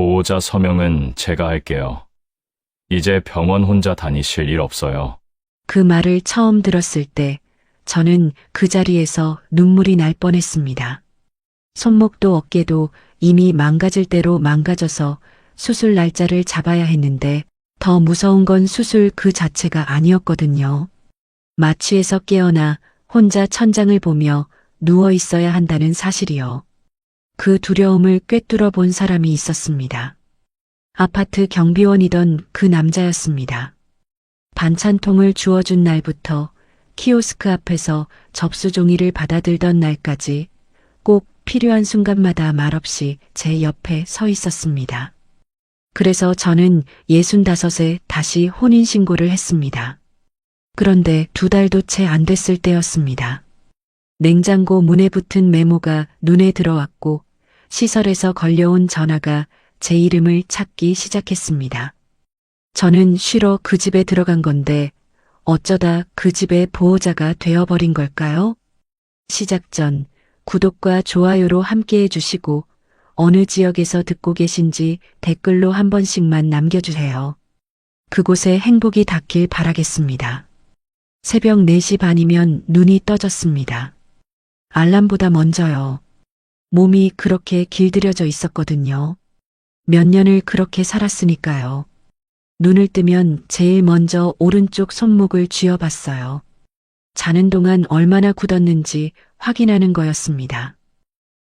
보호자 서명은 제가 할게요. 이제 병원 혼자 다니실 일 없어요. 그 말을 처음 들었을 때 저는 그 자리에서 눈물이 날 뻔했습니다. 손목도 어깨도 이미 망가질 대로 망가져서 수술 날짜를 잡아야 했는데 더 무서운 건 수술 그 자체가 아니었거든요. 마취에서 깨어나 혼자 천장을 보며 누워 있어야 한다는 사실이요. 그 두려움을 꿰뚫어 본 사람이 있었습니다. 아파트 경비원이던 그 남자였습니다. 반찬통을 주워준 날부터 키오스크 앞에서 접수 종이를 받아들던 날까지 꼭 필요한 순간마다 말없이 제 옆에 서 있었습니다. 그래서 저는 65에 다시 혼인신고를 했습니다. 그런데 2달도 채 안 됐을 때였습니다. 냉장고 문에 붙은 메모가 눈에 들어왔고 시설에서 걸려온 전화가 제 이름을 찾기 시작했습니다. 저는 쉬러 그 집에 들어간 건데 어쩌다 그 집의 보호자가 되어버린 걸까요? 시작 전 구독과 좋아요로 함께 해주시고 어느 지역에서 듣고 계신지 댓글로 한 번씩만 남겨주세요. 그곳에 행복이 닿길 바라겠습니다. 새벽 4시 반이면 눈이 떠졌습니다. 알람보다 먼저요. 몸이 그렇게 길들여져 있었거든요. 몇 년을 그렇게 살았으니까요. 눈을 뜨면 제일 먼저 오른쪽 손목을 쥐어봤어요. 자는 동안 얼마나 굳었는지 확인하는 거였습니다.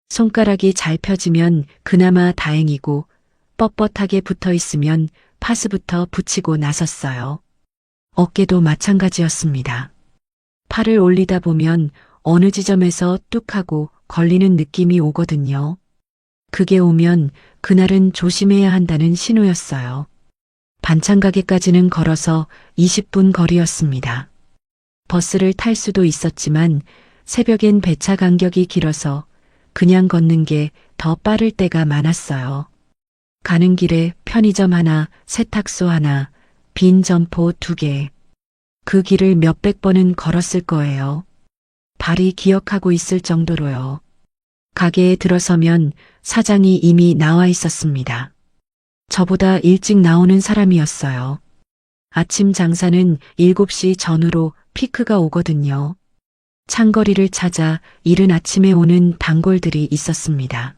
손가락이 잘 펴지면 그나마 다행이고 뻣뻣하게 붙어 있으면 파스부터 붙이고 나섰어요. 어깨도 마찬가지였습니다. 팔을 올리다 보면 어느 지점에서 뚝 하고 걸리는 느낌이 오거든요. 그게 오면 그날은 조심해야 한다는 신호였어요. 반찬 가게까지는 걸어서 20분 거리였습니다. 버스를 탈 수도 있었지만 새벽엔 배차 간격이 길어서 그냥 걷는 게 더 빠를 때가 많았어요. 가는 길에 편의점 하나, 세탁소 하나, 빈 점포 2개. 그 길을 몇백 번은 걸었을 거예요. 발이 기억하고 있을 정도로요. 가게에 들어서면 사장이 이미 나와 있었습니다. 저보다 일찍 나오는 사람이었어요. 아침 장사는 7시 전후로 피크가 오거든요. 창거리를 찾아 이른 아침에 오는 단골들이 있었습니다.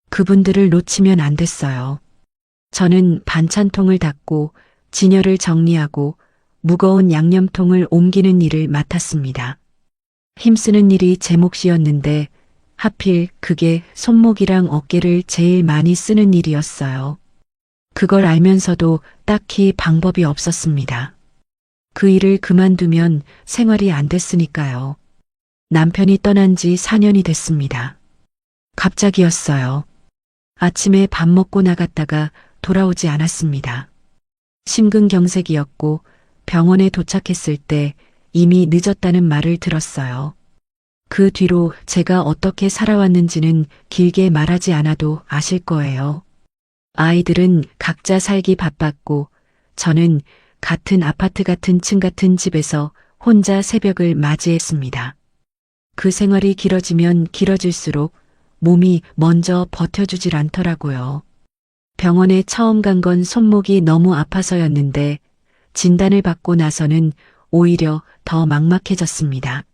그분들을 놓치면 안 됐어요. 저는 반찬통을 닫고 진열을 정리하고 무거운 양념통을 옮기는 일을 맡았습니다. 힘쓰는 일이 제 몫이었는데 하필 그게 손목이랑 어깨를 제일 많이 쓰는 일이었어요. 그걸 알면서도 딱히 방법이 없었습니다. 그 일을 그만두면 생활이 안 됐으니까요. 남편이 떠난 지 4년이 됐습니다. 갑자기였어요. 아침에 밥 먹고 나갔다가 돌아오지 않았습니다. 심근경색이었고 병원에 도착했을 때 이미 늦었다는 말을 들었어요. 그 뒤로 제가 어떻게 살아왔는지는 길게 말하지 않아도 아실 거예요. 아이들은 각자 살기 바빴고 저는 같은 아파트 같은 층 같은 집에서 혼자 새벽을 맞이했습니다. 그 생활이 길어지면 길어질수록 몸이 먼저 버텨주질 않더라고요. 병원에 처음 간 건 손목이 너무 아파서였는데 진단을 받고 나서는 오히려 더 막막해졌습니다.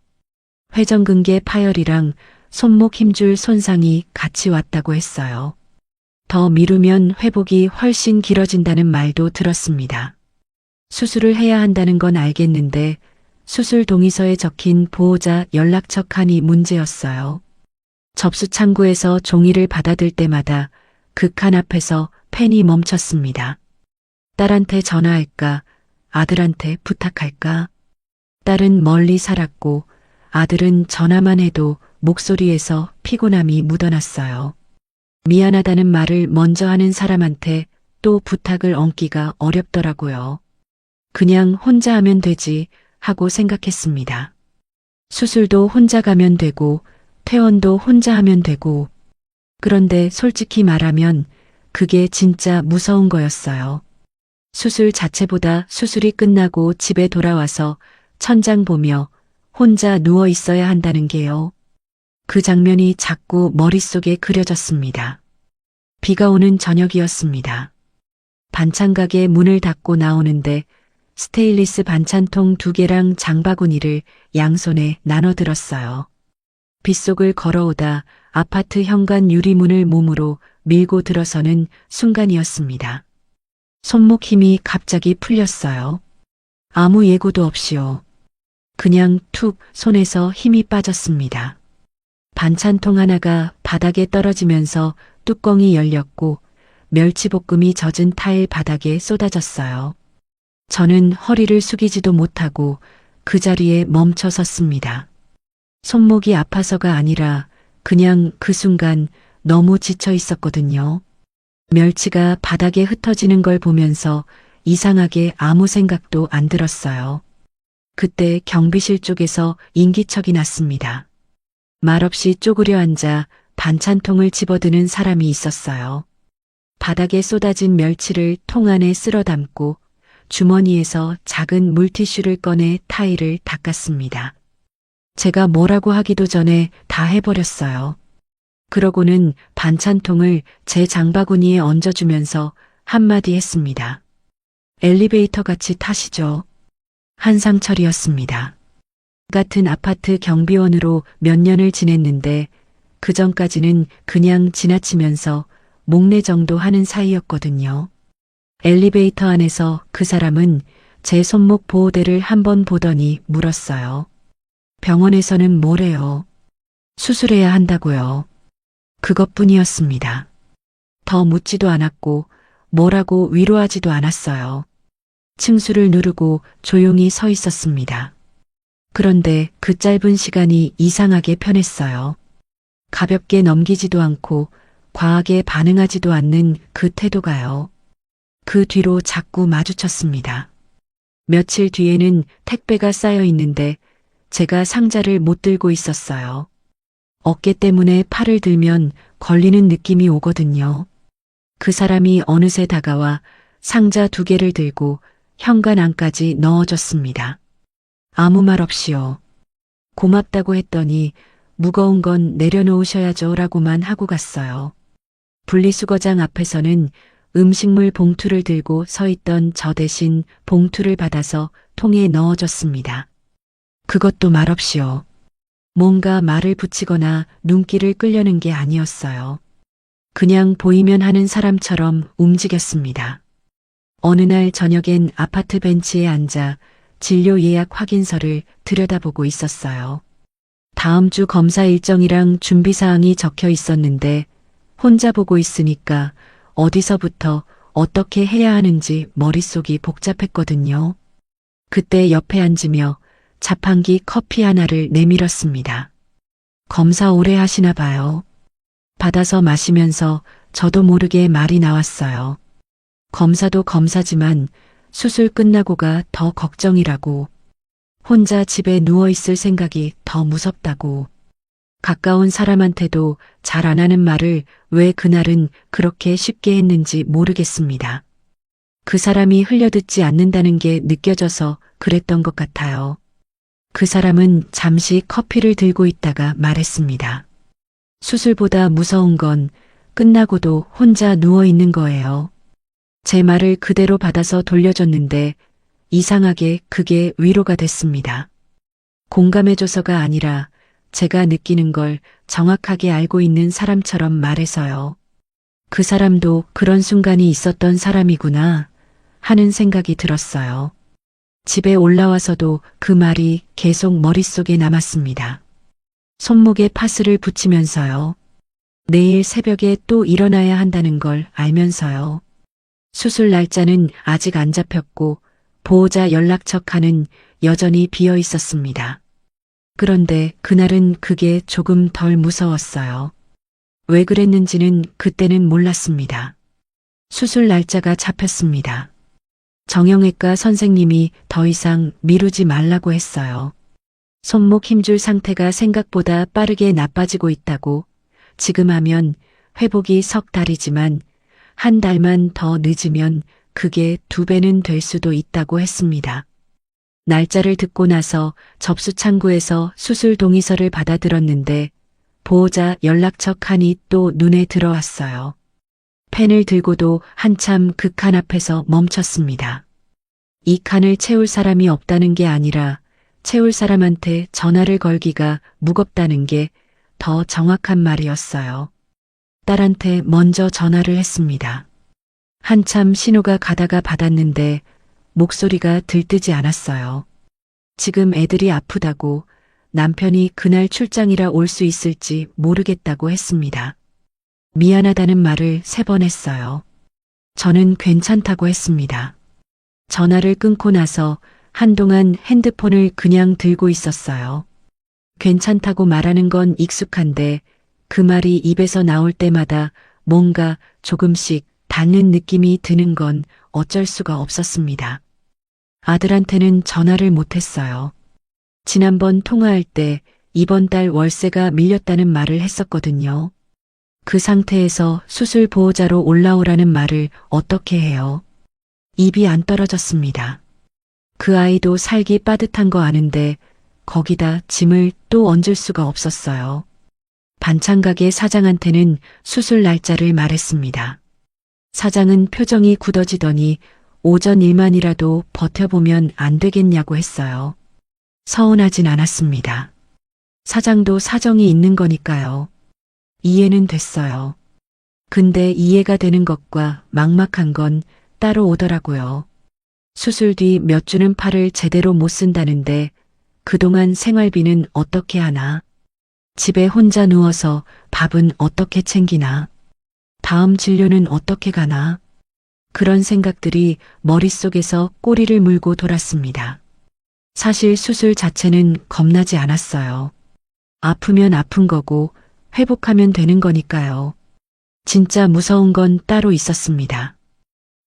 회전근개 파열이랑 손목 힘줄 손상이 같이 왔다고 했어요. 더 미루면 회복이 훨씬 길어진다는 말도 들었습니다. 수술을 해야 한다는 건 알겠는데 수술 동의서에 적힌 보호자 연락처 칸이 문제였어요. 접수 창구에서 종이를 받아들 때마다 그 칸 앞에서 펜이 멈췄습니다. 딸한테 전화할까? 아들한테 부탁할까? 딸은 멀리 살았고 아들은 전화만 해도 목소리에서 피곤함이 묻어났어요. 미안하다는 말을 먼저 하는 사람한테 또 부탁을 얹기가 어렵더라고요. 그냥 혼자 하면 되지 하고 생각했습니다. 수술도 혼자 가면 되고 퇴원도 혼자 하면 되고 그런데 솔직히 말하면 그게 진짜 무서운 거였어요. 수술 자체보다 수술이 끝나고 집에 돌아와서 천장 보며 혼자 누워 있어야 한다는 게요. 그 장면이 자꾸 머릿속에 그려졌습니다. 비가 오는 저녁이었습니다. 반찬 가게 문을 닫고 나오는데 스테인리스 반찬통 2개랑 장바구니를 양손에 나눠 들었어요. 빗속을 걸어오다 아파트 현관 유리문을 몸으로 밀고 들어서는 순간이었습니다. 손목 힘이 갑자기 풀렸어요. 아무 예고도 없이요. 그냥 툭 손에서 힘이 빠졌습니다. 반찬통 하나가 바닥에 떨어지면서 뚜껑이 열렸고 멸치볶음이 젖은 타일 바닥에 쏟아졌어요. 저는 허리를 숙이지도 못하고 그 자리에 멈춰 섰습니다. 손목이 아파서가 아니라 그냥 그 순간 너무 지쳐 있었거든요. 멸치가 바닥에 흩어지는 걸 보면서 이상하게 아무 생각도 안 들었어요. 그때 경비실 쪽에서 인기척이 났습니다. 말없이 쪼그려 앉아 반찬통을 집어드는 사람이 있었어요. 바닥에 쏟아진 멸치를 통 안에 쓸어 담고 주머니에서 작은 물티슈를 꺼내 타일을 닦았습니다. 제가 뭐라고 하기도 전에 다 해버렸어요. 그러고는 반찬통을 제 장바구니에 얹어주면서 한마디 했습니다. 엘리베이터 같이 타시죠. 한상철이었습니다. 같은 아파트 경비원으로 몇 년을 지냈는데 그 전까지는 그냥 지나치면서 목례 정도 하는 사이였거든요. 엘리베이터 안에서 그 사람은 제 손목 보호대를 한번 보더니 물었어요. 병원에서는 뭐래요? 수술해야 한다고요. 그것뿐이었습니다. 더 묻지도 않았고 뭐라고 위로하지도 않았어요. 층수를 누르고 조용히 서 있었습니다. 그런데 그 짧은 시간이 이상하게 편했어요. 가볍게 넘기지도 않고 과하게 반응하지도 않는 그 태도가요. 그 뒤로 자꾸 마주쳤습니다. 며칠 뒤에는 택배가 쌓여 있는데 제가 상자를 못 들고 있었어요. 어깨 때문에 팔을 들면 걸리는 느낌이 오거든요. 그 사람이 어느새 다가와 상자 2개를 들고 현관 안까지 넣어줬습니다. 아무 말 없이요. 고맙다고 했더니 무거운 건 내려놓으셔야죠 라고만 하고 갔어요. 분리수거장 앞에서는 음식물 봉투를 들고 서 있던 저 대신 봉투를 받아서 통에 넣어줬습니다. 그것도 말없이요. 뭔가 말을 붙이거나 눈길을 끌려는 게 아니었어요. 그냥 보이면 하는 사람처럼 움직였습니다. 어느 날 저녁엔 아파트 벤치에 앉아 진료 예약 확인서를 들여다보고 있었어요. 다음 주 검사 일정이랑 준비사항이 적혀 있었는데 혼자 보고 있으니까 어디서부터 어떻게 해야 하는지 머릿속이 복잡했거든요. 그때 옆에 앉으며 자판기 커피 하나를 내밀었습니다. 검사 오래 하시나 봐요. 받아서 마시면서 저도 모르게 말이 나왔어요. 검사도 검사지만 수술 끝나고가 더 걱정이라고. 혼자 집에 누워있을 생각이 더 무섭다고. 가까운 사람한테도 잘 안 하는 말을 왜 그날은 그렇게 쉽게 했는지 모르겠습니다. 그 사람이 흘려듣지 않는다는 게 느껴져서 그랬던 것 같아요. 그 사람은 잠시 커피를 들고 있다가 말했습니다. 수술보다 무서운 건 끝나고도 혼자 누워있는 거예요. 제 말을 그대로 받아서 돌려줬는데 이상하게 그게 위로가 됐습니다. 공감해줘서가 아니라 제가 느끼는 걸 정확하게 알고 있는 사람처럼 말해서요. 그 사람도 그런 순간이 있었던 사람이구나 하는 생각이 들었어요. 집에 올라와서도 그 말이 계속 머릿속에 남았습니다. 손목에 파스를 붙이면서요. 내일 새벽에 또 일어나야 한다는 걸 알면서요. 수술 날짜는 아직 안 잡혔고 보호자 연락처 칸은 여전히 비어 있었습니다. 그런데 그날은 그게 조금 덜 무서웠어요. 왜 그랬는지는 그때는 몰랐습니다. 수술 날짜가 잡혔습니다. 정형외과 선생님이 더 이상 미루지 말라고 했어요. 손목 힘줄 상태가 생각보다 빠르게 나빠지고 있다고. 지금 하면 회복이 석 달이지만 한 달만 더 늦으면 그게 2배는 될 수도 있다고 했습니다. 날짜를 듣고 나서 접수 창구에서 수술 동의서를 받아들었는데 보호자 연락처 칸이 또 눈에 들어왔어요. 펜을 들고도 한참 그 칸 앞에서 멈췄습니다. 이 칸을 채울 사람이 없다는 게 아니라 채울 사람한테 전화를 걸기가 무겁다는 게 더 정확한 말이었어요. 딸한테 먼저 전화를 했습니다. 한참 신호가 가다가 받았는데 목소리가 들뜨지 않았어요. 지금 애들이 아프다고 남편이 그날 출장이라 올 수 있을지 모르겠다고 했습니다. 미안하다는 말을 3번 했어요. 저는 괜찮다고 했습니다. 전화를 끊고 나서 한동안 핸드폰을 그냥 들고 있었어요. 괜찮다고 말하는 건 익숙한데 그 말이 입에서 나올 때마다 뭔가 조금씩 닿는 느낌이 드는 건 어쩔 수가 없었습니다. 아들한테는 전화를 못했어요. 지난번 통화할 때 이번 달 월세가 밀렸다는 말을 했었거든요. 그 상태에서 수술 보호자로 올라오라는 말을 어떻게 해요? 입이 안 떨어졌습니다. 그 아이도 살기 빠듯한 거 아는데 거기다 짐을 또 얹을 수가 없었어요. 반찬가게 사장한테는 수술 날짜를 말했습니다. 사장은 표정이 굳어지더니 오전 일만이라도 버텨보면 안 되겠냐고 했어요. 서운하진 않았습니다. 사장도 사정이 있는 거니까요. 이해는 됐어요. 근데 이해가 되는 것과 막막한 건 따로 오더라고요. 수술 뒤 몇 주는 팔을 제대로 못 쓴다는데 그동안 생활비는 어떻게 하나? 집에 혼자 누워서 밥은 어떻게 챙기나? 다음 진료는 어떻게 가나? 그런 생각들이 머릿속에서 꼬리를 물고 돌았습니다. 사실 수술 자체는 겁나지 않았어요. 아프면 아픈 거고 회복하면 되는 거니까요. 진짜 무서운 건 따로 있었습니다.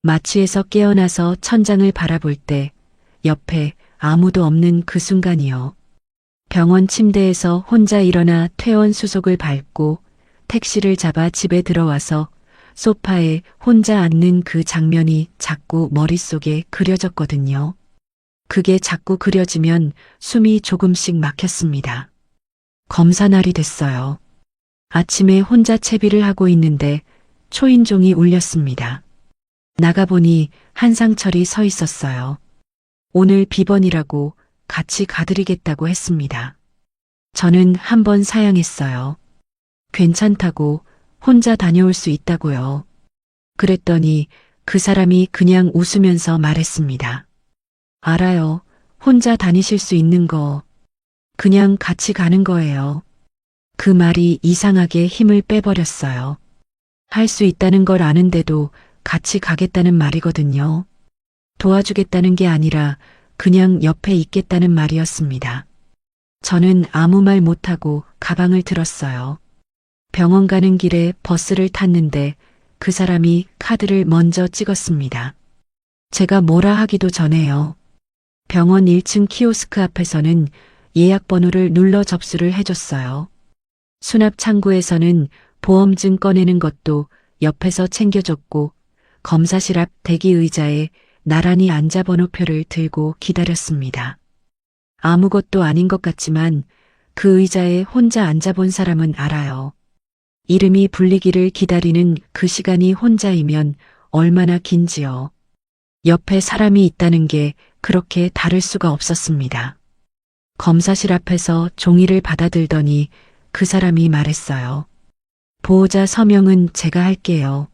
마취에서 깨어나서 천장을 바라볼 때 옆에 아무도 없는 그 순간이요. 병원 침대에서 혼자 일어나 퇴원 수속을 밟고 택시를 잡아 집에 들어와서 소파에 혼자 앉는 그 장면이 자꾸 머릿속에 그려졌거든요. 그게 자꾸 그려지면 숨이 조금씩 막혔습니다. 검사 날이 됐어요. 아침에 혼자 채비를 하고 있는데 초인종이 울렸습니다. 나가보니 한상철이 서 있었어요. 오늘 비번이라고 같이 가드리겠다고 했습니다. 저는 한번 사양했어요. 괜찮다고 혼자 다녀올 수 있다고요. 그랬더니 그 사람이 그냥 웃으면서 말했습니다. 알아요. 혼자 다니실 수 있는 거. 그냥 같이 가는 거예요. 그 말이 이상하게 힘을 빼버렸어요. 할 수 있다는 걸 아는데도 같이 가겠다는 말이거든요. 도와주겠다는 게 아니라 그냥 옆에 있겠다는 말이었습니다. 저는 아무 말 못하고 가방을 들었어요. 병원 가는 길에 버스를 탔는데 그 사람이 카드를 먼저 찍었습니다. 제가 뭐라 하기도 전에요. 병원 1층 키오스크 앞에서는 예약 번호를 눌러 접수를 해줬어요. 수납 창구에서는 보험증 꺼내는 것도 옆에서 챙겨줬고 검사실 앞 대기 의자에 나란히 앉아 번호표를 들고 기다렸습니다. 아무것도 아닌 것 같지만 그 의자에 혼자 앉아본 사람은 알아요. 이름이 불리기를 기다리는 그 시간이 혼자이면 얼마나 긴지요. 옆에 사람이 있다는 게 그렇게 다를 수가 없었습니다. 검사실 앞에서 종이를 받아들더니 그 사람이 말했어요. 보호자 서명은 제가 할게요.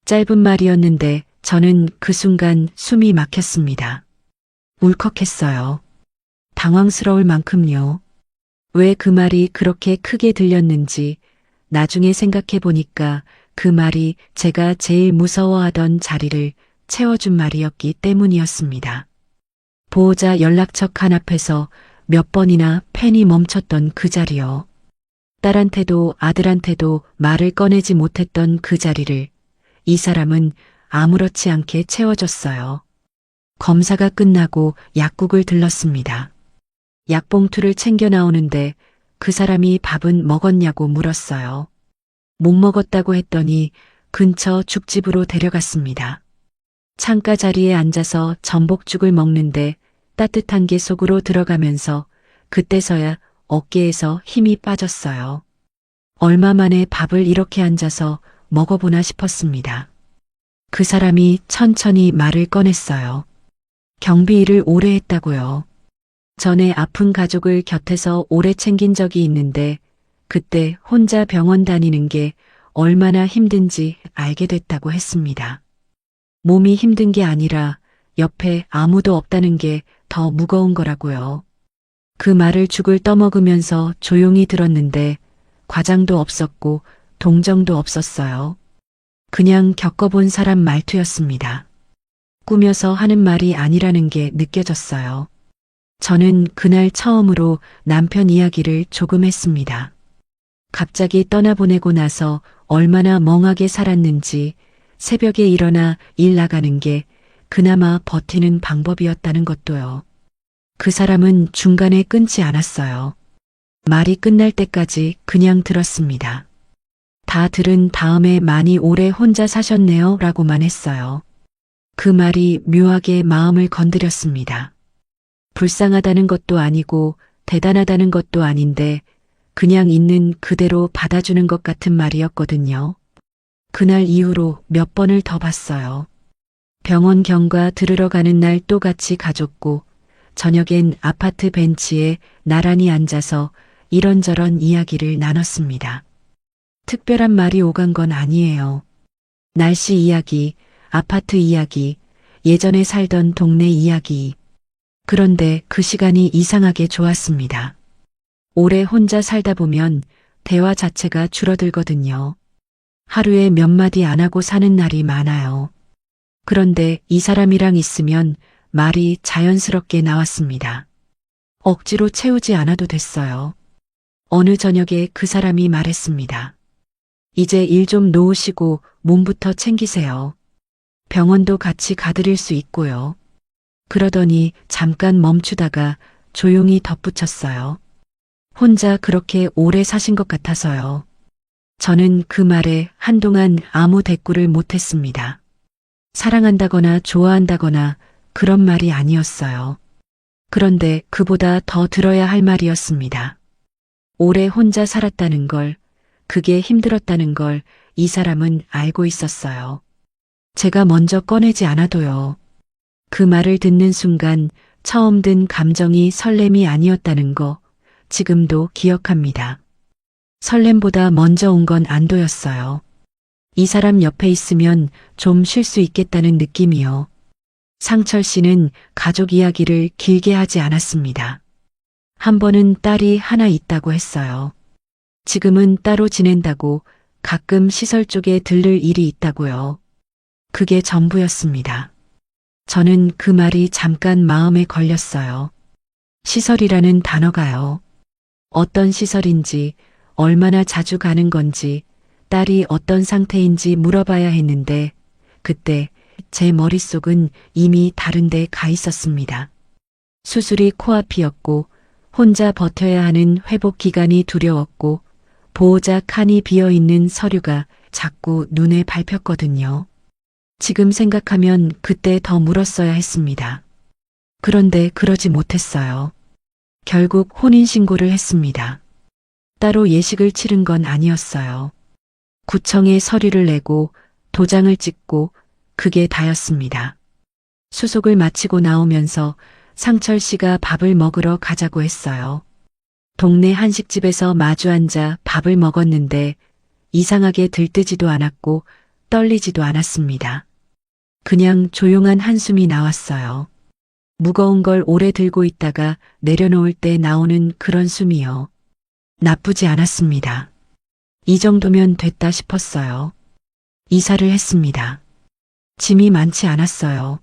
짧은 말이었는데 저는 그 순간 숨이 막혔습니다. 울컥했어요. 당황스러울 만큼요. 왜 그 말이 그렇게 크게 들렸는지 나중에 생각해 보니까 그 말이 제가 제일 무서워하던 자리를 채워준 말이었기 때문이었습니다. 보호자 연락처 칸 앞에서 몇 번이나 펜이 멈췄던 그 자리요. 딸한테도 아들한테도 말을 꺼내지 못했던 그 자리를 이 사람은 아무렇지 않게 채워줬어요. 검사가 끝나고 약국을 들렀습니다. 약봉투를 챙겨 나오는데 그 사람이 밥은 먹었냐고 물었어요. 못 먹었다고 했더니 근처 죽집으로 데려갔습니다. 창가 자리에 앉아서 전복죽을 먹는데 따뜻한 게 속으로 들어가면서 그때서야 어깨에서 힘이 빠졌어요. 얼마 만에 밥을 이렇게 앉아서 먹어보나 싶었습니다. 그 사람이 천천히 말을 꺼냈어요. 경비 일을 오래 했다고요. 전에 아픈 가족을 곁에서 오래 챙긴 적이 있는데 그때 혼자 병원 다니는 게 얼마나 힘든지 알게 됐다고 했습니다. 몸이 힘든 게 아니라 옆에 아무도 없다는 게 더 무거운 거라고요. 그 말을 죽을 떠먹으면서 조용히 들었는데 과장도 없었고 동정도 없었어요. 그냥 겪어본 사람 말투였습니다. 꾸며서 하는 말이 아니라는 게 느껴졌어요. 저는 그날 처음으로 남편 이야기를 조금 했습니다. 갑자기 떠나보내고 나서 얼마나 멍하게 살았는지, 새벽에 일어나 일 나가는 게 그나마 버티는 방법이었다는 것도요. 그 사람은 중간에 끊지 않았어요. 말이 끝날 때까지 그냥 들었습니다. 다 들은 다음에 많이 오래 혼자 사셨네요 라고만 했어요. 그 말이 묘하게 마음을 건드렸습니다. 불쌍하다는 것도 아니고 대단하다는 것도 아닌데 그냥 있는 그대로 받아주는 것 같은 말이었거든요. 그날 이후로 몇 번을 더 봤어요. 병원 경과 들으러 가는 날 또 같이 가줬고 저녁엔 아파트 벤치에 나란히 앉아서 이런저런 이야기를 나눴습니다. 특별한 말이 오간 건 아니에요. 날씨 이야기, 아파트 이야기, 예전에 살던 동네 이야기. 그런데 그 시간이 이상하게 좋았습니다. 오래 혼자 살다 보면 대화 자체가 줄어들거든요. 하루에 몇 마디 안 하고 사는 날이 많아요. 그런데 이 사람이랑 있으면 말이 자연스럽게 나왔습니다. 억지로 채우지 않아도 됐어요. 어느 저녁에 그 사람이 말했습니다. 이제 일 좀 놓으시고 몸부터 챙기세요. 병원도 같이 가드릴 수 있고요. 그러더니 잠깐 멈추다가 조용히 덧붙였어요. 혼자 그렇게 오래 사신 것 같아서요. 저는 그 말에 한동안 아무 대꾸를 못했습니다. 사랑한다거나 좋아한다거나 그런 말이 아니었어요. 그런데 그보다 더 들어야 할 말이었습니다. 오래 혼자 살았다는 걸, 그게 힘들었다는 걸 이 사람은 알고 있었어요. 제가 먼저 꺼내지 않아도요. 그 말을 듣는 순간 처음 든 감정이 설렘이 아니었다는 거 지금도 기억합니다. 설렘보다 먼저 온 건 안도였어요. 이 사람 옆에 있으면 좀 쉴 수 있겠다는 느낌이요. 상철 씨는 가족 이야기를 길게 하지 않았습니다. 한 번은 딸이 하나 있다고 했어요. 지금은 따로 지낸다고 가끔 시설 쪽에 들를 일이 있다고요. 그게 전부였습니다. 저는 그 말이 잠깐 마음에 걸렸어요. 시설이라는 단어가요. 어떤 시설인지, 얼마나 자주 가는 건지, 딸이 어떤 상태인지 물어봐야 했는데 그때 제 머릿속은 이미 다른 데 가 있었습니다. 수술이 코앞이었고 혼자 버텨야 하는 회복 기간이 두려웠고 보호자 칸이 비어있는 서류가 자꾸 눈에 밟혔거든요. 지금 생각하면 그때 더 물었어야 했습니다. 그런데 그러지 못했어요. 결국 혼인신고를 했습니다. 따로 예식을 치른 건 아니었어요. 구청에 서류를 내고 도장을 찍고 그게 다였습니다. 수속을 마치고 나오면서 상철 씨가 밥을 먹으러 가자고 했어요. 동네 한식집에서 마주 앉아 밥을 먹었는데 이상하게 들뜨지도 않았고 떨리지도 않았습니다. 그냥 조용한 한숨이 나왔어요. 무거운 걸 오래 들고 있다가 내려놓을 때 나오는 그런 숨이요. 나쁘지 않았습니다. 이 정도면 됐다 싶었어요. 이사를 했습니다. 짐이 많지 않았어요.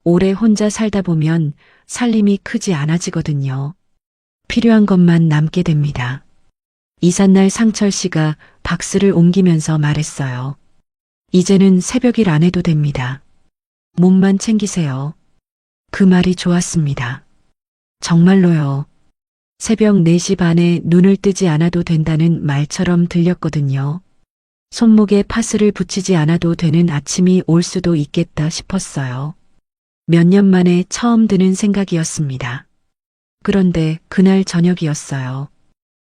오래 혼자 살다 보면 살림이 크지 않아지거든요. 필요한 것만 남게 됩니다. 이삿날 상철 씨가 박스를 옮기면서 말했어요. 이제는 새벽일 안 해도 됩니다. 몸만 챙기세요. 그 말이 좋았습니다. 정말로요. 새벽 4시 반에 눈을 뜨지 않아도 된다는 말처럼 들렸거든요. 손목에 파스를 붙이지 않아도 되는 아침이 올 수도 있겠다 싶었어요. 몇 년 만에 처음 드는 생각이었습니다. 그런데 그날 저녁이었어요.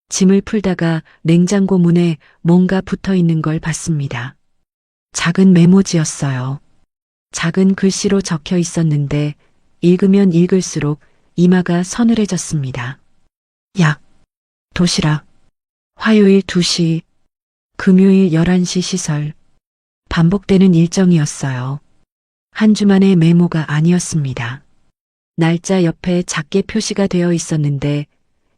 짐을 풀다가 냉장고 문에 뭔가 붙어 있는 걸 봤습니다. 작은 메모지였어요. 작은 글씨로 적혀 있었는데 읽으면 읽을수록 이마가 서늘해졌습니다. 약, 도시락, 화요일 2시, 금요일 11시 시설. 반복되는 일정이었어요. 한 주만의 메모가 아니었습니다. 날짜 옆에 작게 표시가 되어 있었는데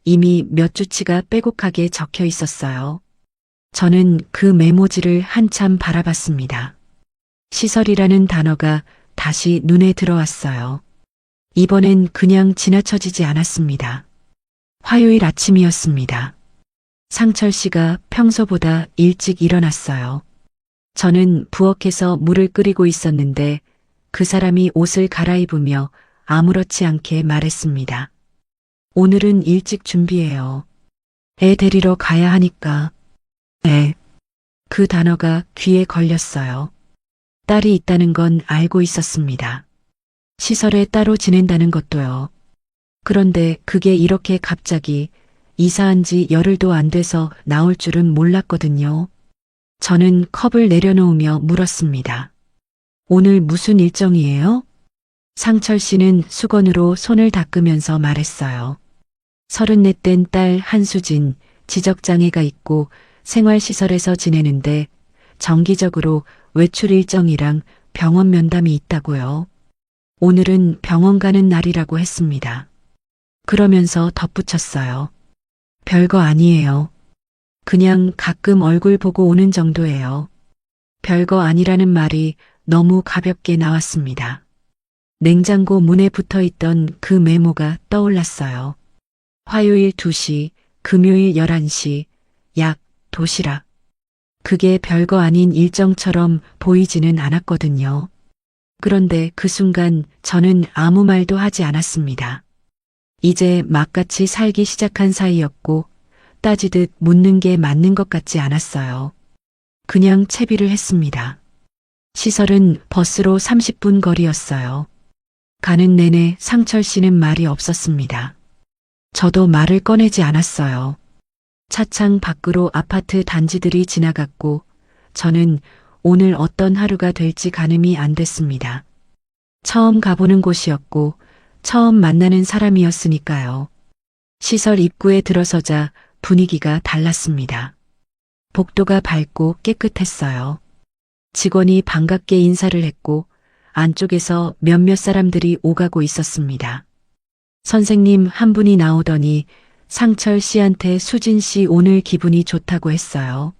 이미 몇 주치가 빼곡하게 적혀 있었어요. 저는 그 메모지를 한참 바라봤습니다. 시설이라는 단어가 다시 눈에 들어왔어요. 이번엔 그냥 지나쳐지지 않았습니다. 화요일 아침이었습니다. 상철 씨가 평소보다 일찍 일어났어요. 저는 부엌에서 물을 끓이고 있었는데 그 사람이 옷을 갈아입으며 아무렇지 않게 말했습니다. 오늘은 일찍 준비해요. 애 데리러 가야 하니까. 애. 그 단어가 귀에 걸렸어요. 딸이 있다는 건 알고 있었습니다. 시설에 따로 지낸다는 것도요. 그런데 그게 이렇게 갑자기 이사한 지 열흘도 안 돼서 나올 줄은 몰랐거든요. 저는 컵을 내려놓으며 물었습니다. 오늘 무슨 일정이에요? 상철 씨는 수건으로 손을 닦으면서 말했어요. 34된 딸 한수진, 지적장애가 있고 생활시설에서 지내는데 정기적으로 외출 일정이랑 병원 면담이 있다고요. 오늘은 병원 가는 날이라고 했습니다. 그러면서 덧붙였어요. 별거 아니에요. 그냥 가끔 얼굴 보고 오는 정도예요. 별거 아니라는 말이 너무 가볍게 나왔습니다. 냉장고 문에 붙어 있던 그 메모가 떠올랐어요. 화요일 2시, 금요일 11시, 약, 도시락. 그게 별거 아닌 일정처럼 보이지는 않았거든요. 그런데 그 순간 저는 아무 말도 하지 않았습니다. 이제 막같이 살기 시작한 사이였고 따지듯 묻는 게 맞는 것 같지 않았어요. 그냥 채비를 했습니다. 시설은 버스로 30분 거리였어요. 가는 내내 상철 씨는 말이 없었습니다. 저도 말을 꺼내지 않았어요. 차창 밖으로 아파트 단지들이 지나갔고 저는 오늘 어떤 하루가 될지 가늠이 안 됐습니다. 처음 가보는 곳이었고 처음 만나는 사람이었으니까요. 시설 입구에 들어서자 분위기가 달랐습니다. 복도가 밝고 깨끗했어요. 직원이 반갑게 인사를 했고 안쪽에서 몇몇 사람들이 오가고 있었습니다. 선생님 한 분이 나오더니 상철 씨한테 수진 씨 오늘 기분이 좋다고 했어요.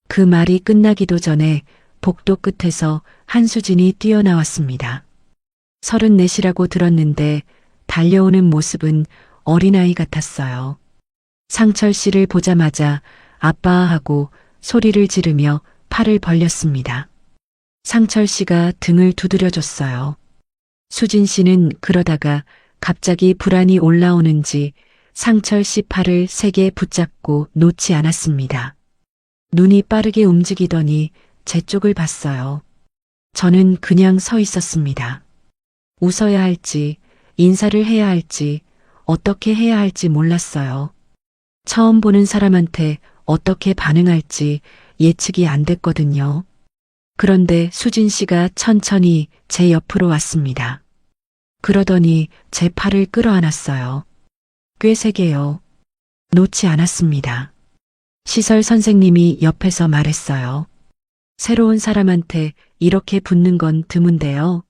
그 말이 끝나기도 전에 복도 끝에서 한수진이 뛰어나왔습니다. 34이라고 들었는데 달려오는 모습은 어린아이 같았어요. 상철 씨를 보자마자 아빠 하고 소리를 지르며 팔을 벌렸습니다. 상철 씨가 등을 두드려줬어요. 수진 씨는 그러다가 갑자기 불안이 올라오는지 상철 씨 팔을 세게 붙잡고 놓지 않았습니다. 눈이 빠르게 움직이더니 제 쪽을 봤어요. 저는 그냥 서 있었습니다. 웃어야 할지, 인사를 해야 할지, 어떻게 해야 할지 몰랐어요. 처음 보는 사람한테 어떻게 반응할지 예측이 안 됐거든요. 그런데 수진 씨가 천천히 제 옆으로 왔습니다. 그러더니 제 팔을 끌어안았어요. 꽤 세게요. 놓지 않았습니다. 시설 선생님이 옆에서 말했어요. 새로운 사람한테 이렇게 붙는 건 드문데요.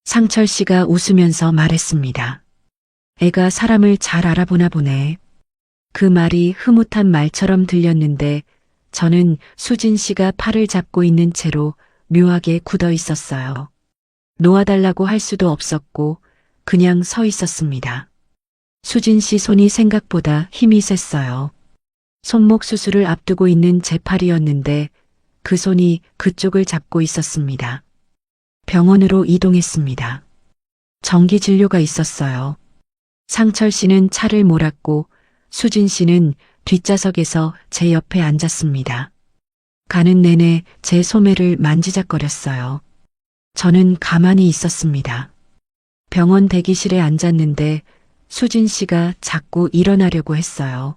상철 씨가 웃으면서 말했습니다. 애가 사람을 잘 알아보나 보네. 그 말이 흐뭇한 말처럼 들렸는데 저는 수진 씨가 팔을 잡고 있는 채로 묘하게 굳어 있었어요. 놓아달라고 할 수도 없었고 그냥 서 있었습니다. 수진 씨 손이 생각보다 힘이 셌어요. 손목 수술을 앞두고 있는 제 팔이었는데 그 손이 그쪽을 잡고 있었습니다. 병원으로 이동했습니다. 정기 진료가 있었어요. 상철 씨는 차를 몰았고 수진 씨는 뒷좌석에서 제 옆에 앉았습니다. 가는 내내 제 소매를 만지작거렸어요. 저는 가만히 있었습니다. 병원 대기실에 앉았는데 수진 씨가 자꾸 일어나려고 했어요.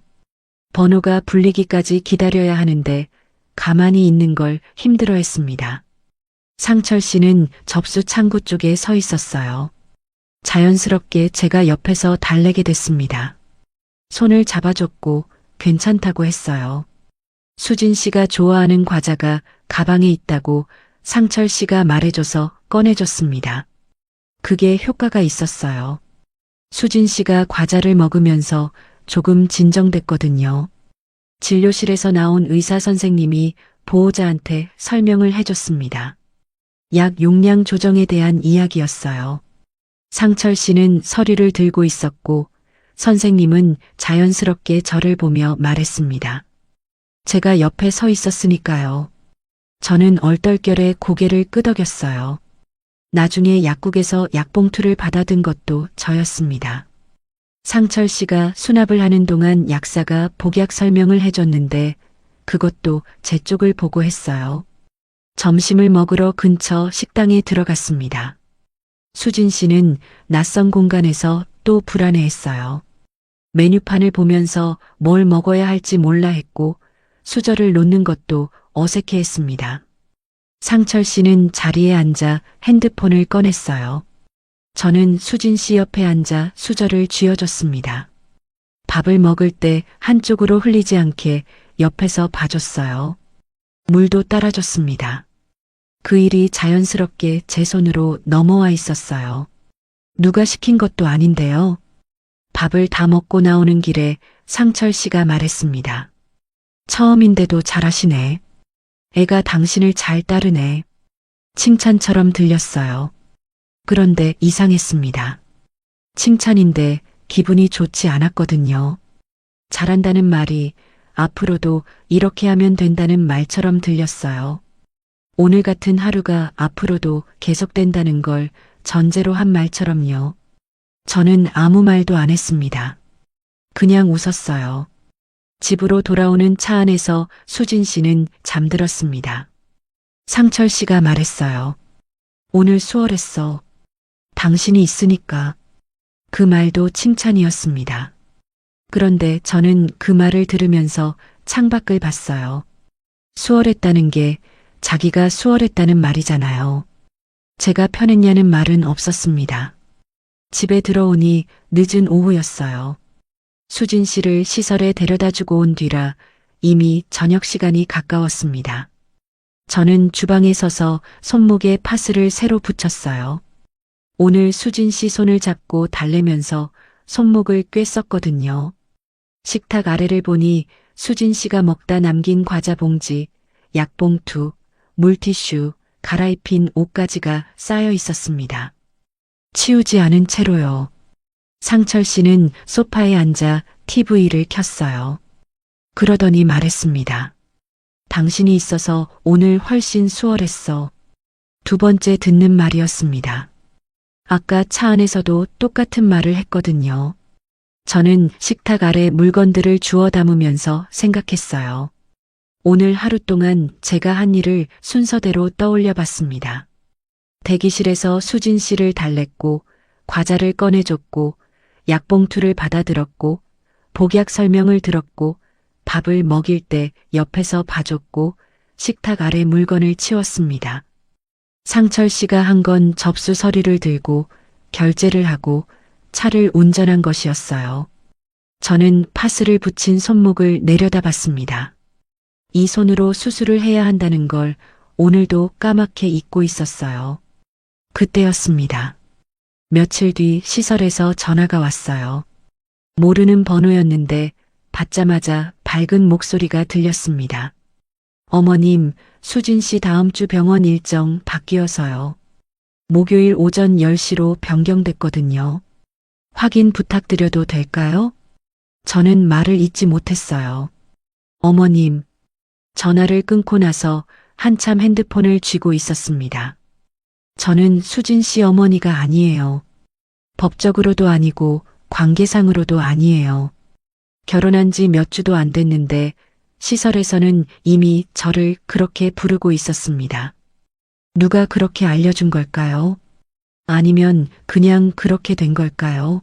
번호가 불리기까지 기다려야 하는데 가만히 있는 걸 힘들어했습니다. 상철 씨는 접수 창구 쪽에 서 있었어요. 자연스럽게 제가 옆에서 달래게 됐습니다. 손을 잡아줬고 괜찮다고 했어요. 수진 씨가 좋아하는 과자가 가방에 있다고 상철 씨가 말해줘서 꺼내줬습니다. 그게 효과가 있었어요. 수진 씨가 과자를 먹으면서 조금 진정됐거든요. 진료실에서 나온 의사 선생님이 보호자한테 설명을 해줬습니다. 약 용량 조정에 대한 이야기였어요. 상철 씨는 서류를 들고 있었고 선생님은 자연스럽게 저를 보며 말했습니다. 제가 옆에 서 있었으니까요. 저는 얼떨결에 고개를 끄덕였어요. 나중에 약국에서 약봉투를 받아든 것도 저였습니다. 상철 씨가 수납을 하는 동안 약사가 복약 설명을 해줬는데 그것도 제 쪽을 보고 했어요. 점심을 먹으러 근처 식당에 들어갔습니다. 수진 씨는 낯선 공간에서 또 불안해했어요. 메뉴판을 보면서 뭘 먹어야 할지 몰라 했고 수저를 놓는 것도 어색해했습니다. 상철 씨는 자리에 앉아 핸드폰을 꺼냈어요. 저는 수진 씨 옆에 앉아 수저를 쥐어줬습니다. 밥을 먹을 때 한쪽으로 흘리지 않게 옆에서 봐줬어요. 물도 따라줬습니다. 그 일이 자연스럽게 제 손으로 넘어와 있었어요. 누가 시킨 것도 아닌데요. 밥을 다 먹고 나오는 길에 상철 씨가 말했습니다. 처음인데도 잘하시네. 애가 당신을 잘 따르네. 칭찬처럼 들렸어요. 그런데 이상했습니다. 칭찬인데 기분이 좋지 않았거든요. 잘한다는 말이 앞으로도 이렇게 하면 된다는 말처럼 들렸어요. 오늘 같은 하루가 앞으로도 계속된다는 걸 전제로 한 말처럼요. 저는 아무 말도 안 했습니다. 그냥 웃었어요. 집으로 돌아오는 차 안에서 수진 씨는 잠들었습니다. 상철 씨가 말했어요. 오늘 수월했어. 당신이 있으니까. 그 말도 칭찬이었습니다. 그런데 저는 그 말을 들으면서 창밖을 봤어요. 수월했다는 게 자기가 수월했다는 말이잖아요. 제가 편했냐는 말은 없었습니다. 집에 들어오니 늦은 오후였어요. 수진 씨를 시설에 데려다 주고 온 뒤라 이미 저녁 시간이 가까웠습니다. 저는 주방에 서서 손목에 파스를 새로 붙였어요. 오늘 수진 씨 손을 잡고 달래면서 손목을 꿰었거든요. 식탁 아래를 보니 수진 씨가 먹다 남긴 과자 봉지, 약봉투, 물티슈, 갈아입힌 옷가지가 쌓여 있었습니다. 치우지 않은 채로요. 상철 씨는 소파에 앉아 TV를 켰어요. 그러더니 말했습니다. 당신이 있어서 오늘 훨씬 수월했어. 두 번째 듣는 말이었습니다. 아까 차 안에서도 똑같은 말을 했거든요. 저는 식탁 아래 물건들을 주워 담으면서 생각했어요. 오늘 하루 동안 제가 한 일을 순서대로 떠올려 봤습니다. 대기실에서 수진 씨를 달랬고, 과자를 꺼내줬고, 약봉투를 받아들었고, 복약 설명을 들었고, 밥을 먹일 때 옆에서 봐줬고, 식탁 아래 물건을 치웠습니다. 상철 씨가 한 건 접수 서류를 들고 결제를 하고 차를 운전한 것이었어요. 저는 파스를 붙인 손목을 내려다봤습니다. 이 손으로 수술을 해야 한다는 걸 오늘도 까맣게 잊고 있었어요. 그때였습니다. 며칠 뒤 시설에서 전화가 왔어요. 모르는 번호였는데 받자마자 밝은 목소리가 들렸습니다. 어머님, 수진 씨 다음 주 병원 일정 바뀌어서요. 목요일 오전 10시로 변경됐거든요. 확인 부탁드려도 될까요? 저는 말을 잇지 못했어요. 어머님, 전화를 끊고 나서 한참 핸드폰을 쥐고 있었습니다. 저는 수진 씨 어머니가 아니에요. 법적으로도 아니고 관계상으로도 아니에요. 결혼한 지 몇 주도 안 됐는데 시설에서는 이미 저를 그렇게 부르고 있었습니다. 누가 그렇게 알려준 걸까요? 아니면 그냥 그렇게 된 걸까요?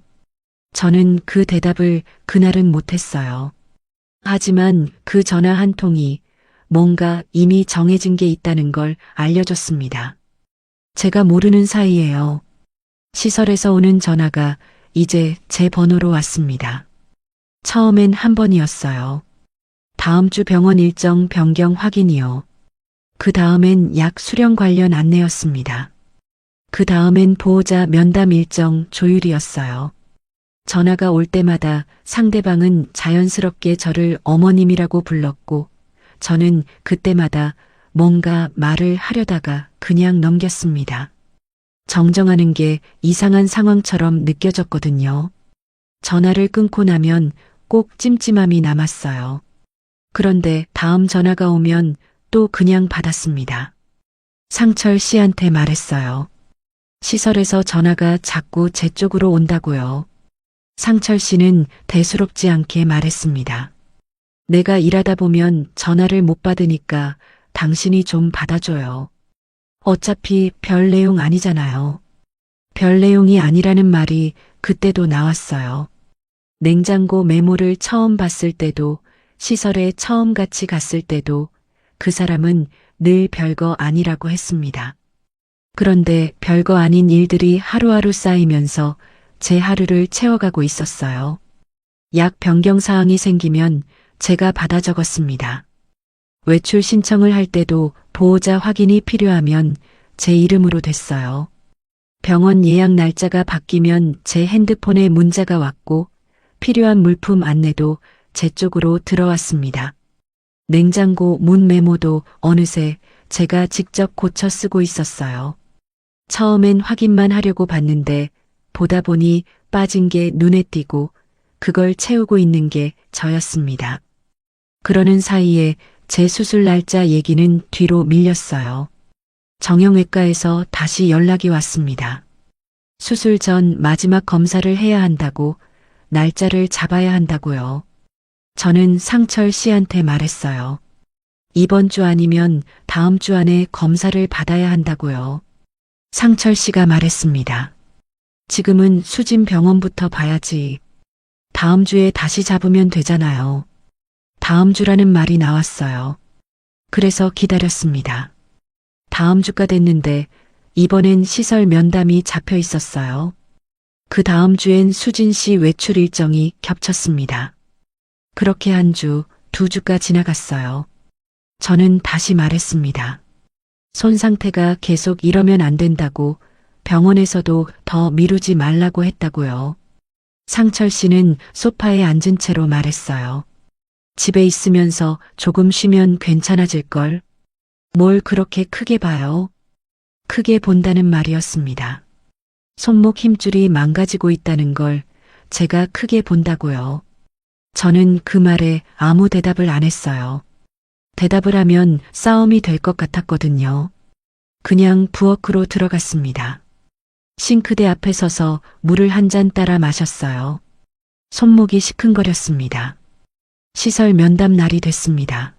저는 그 대답을 그날은 못했어요. 하지만 그 전화 한 통이 뭔가 이미 정해진 게 있다는 걸 알려줬습니다. 제가 모르는 사이에요. 시설에서 오는 전화가 이제 제 번호로 왔습니다. 처음엔 한 번이었어요. 다음 주 병원 일정 변경 확인이요. 그 다음엔 약 수령 관련 안내였습니다. 그 다음엔 보호자 면담 일정 조율이었어요. 전화가 올 때마다 상대방은 자연스럽게 저를 어머님이라고 불렀고, 저는 그때마다 뭔가 말을 하려다가 그냥 넘겼습니다. 정정하는 게 이상한 상황처럼 느껴졌거든요. 전화를 끊고 나면 꼭 찜찜함이 남았어요. 그런데 다음 전화가 오면 또 그냥 받았습니다. 상철 씨한테 말했어요. 시설에서 전화가 자꾸 제 쪽으로 온다고요. 상철 씨는 대수롭지 않게 말했습니다. 내가 일하다 보면 전화를 못 받으니까 당신이 좀 받아줘요. 어차피 별 내용 아니잖아요. 별 내용이 아니라는 말이 그때도 나왔어요. 냉장고 메모를 처음 봤을 때도, 시설에 처음 같이 갔을 때도 그 사람은 늘 별거 아니라고 했습니다. 그런데 별거 아닌 일들이 하루하루 쌓이면서 제 하루를 채워가고 있었어요. 약 변경 사항이 생기면 제가 받아 적었습니다. 외출 신청을 할 때도 보호자 확인이 필요하면 제 이름으로 됐어요. 병원 예약 날짜가 바뀌면 제 핸드폰에 문자가 왔고, 필요한 물품 안내도 제 쪽으로 들어왔습니다. 냉장고 문 메모도 어느새 제가 직접 고쳐 쓰고 있었어요. 처음엔 확인만 하려고 봤는데 보다 보니 빠진 게 눈에 띄고 그걸 채우고 있는 게 저였습니다. 그러는 사이에 제 수술 날짜 얘기는 뒤로 밀렸어요. 정형외과에서 다시 연락이 왔습니다. 수술 전 마지막 검사를 해야 한다고, 날짜를 잡아야 한다고요. 저는 상철 씨한테 말했어요. 이번 주 아니면 다음 주 안에 검사를 받아야 한다고요. 상철 씨가 말했습니다. 지금은 수진 병원부터 봐야지. 다음 주에 다시 잡으면 되잖아요. 다음 주라는 말이 나왔어요. 그래서 기다렸습니다. 다음 주가 됐는데 이번엔 시설 면담이 잡혀 있었어요. 그 다음 주엔 수진 씨 외출 일정이 겹쳤습니다. 그렇게 한 주, 두 주가 지나갔어요. 저는 다시 말했습니다. 손 상태가 계속 이러면 안 된다고, 병원에서도 더 미루지 말라고 했다고요. 상철 씨는 소파에 앉은 채로 말했어요. 집에 있으면서 조금 쉬면 괜찮아질걸. 뭘 그렇게 크게 봐요? 크게 본다는 말이었습니다. 손목 힘줄이 망가지고 있다는 걸 제가 크게 본다고요. 저는 그 말에 아무 대답을 안 했어요. 대답을 하면 싸움이 될 것 같았거든요. 그냥 부엌으로 들어갔습니다. 싱크대 앞에 서서 물을 한 잔 따라 마셨어요. 손목이 시큰거렸습니다. 시설 면담 날이 됐습니다.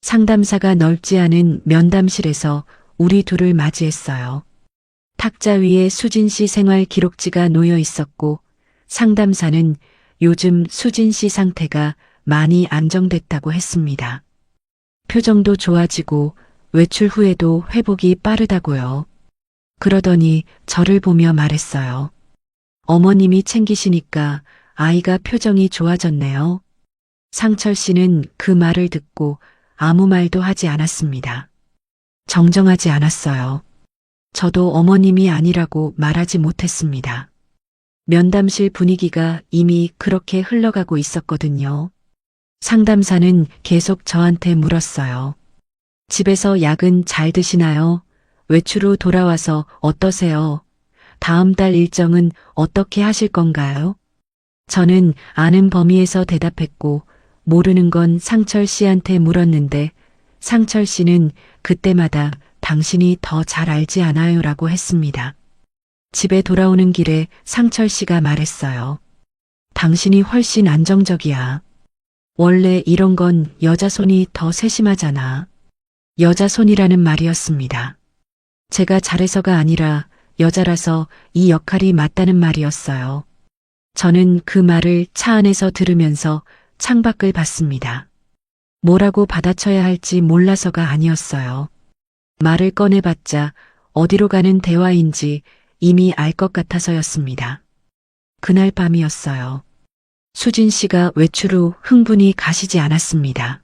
상담사가 넓지 않은 면담실에서 우리 둘을 맞이했어요. 탁자 위에 수진 씨 생활 기록지가 놓여 있었고, 상담사는 요즘 수진 씨 상태가 많이 안정됐다고 했습니다. 표정도 좋아지고 외출 후에도 회복이 빠르다고요. 그러더니 저를 보며 말했어요. 어머님이 챙기시니까 아이가 표정이 좋아졌네요. 상철 씨는 그 말을 듣고 아무 말도 하지 않았습니다. 정정하지 않았어요. 저도 어머님이 아니라고 말하지 못했습니다. 면담실 분위기가 이미 그렇게 흘러가고 있었거든요. 상담사는 계속 저한테 물었어요. 집에서 약은 잘 드시나요? 외출 후 돌아와서 어떠세요? 다음 달 일정은 어떻게 하실 건가요? 저는 아는 범위에서 대답했고, 모르는 건 상철 씨한테 물었는데, 상철 씨는 그때마다 당신이 더 잘 알지 않아요 라고 했습니다. 집에 돌아오는 길에 상철 씨가 말했어요. 당신이 훨씬 안정적이야. 원래 이런 건 여자 손이 더 세심하잖아. 여자 손이라는 말이었습니다. 제가 잘해서가 아니라 여자라서 이 역할이 맞다는 말이었어요. 저는 그 말을 차 안에서 들으면서 창밖을 봤습니다. 뭐라고 받아쳐야 할지 몰라서가 아니었어요. 말을 꺼내봤자 어디로 가는 대화인지 이미 알 것 같아서였습니다. 그날 밤이었어요. 수진 씨가 외출 후 흥분이 가시지 않았습니다.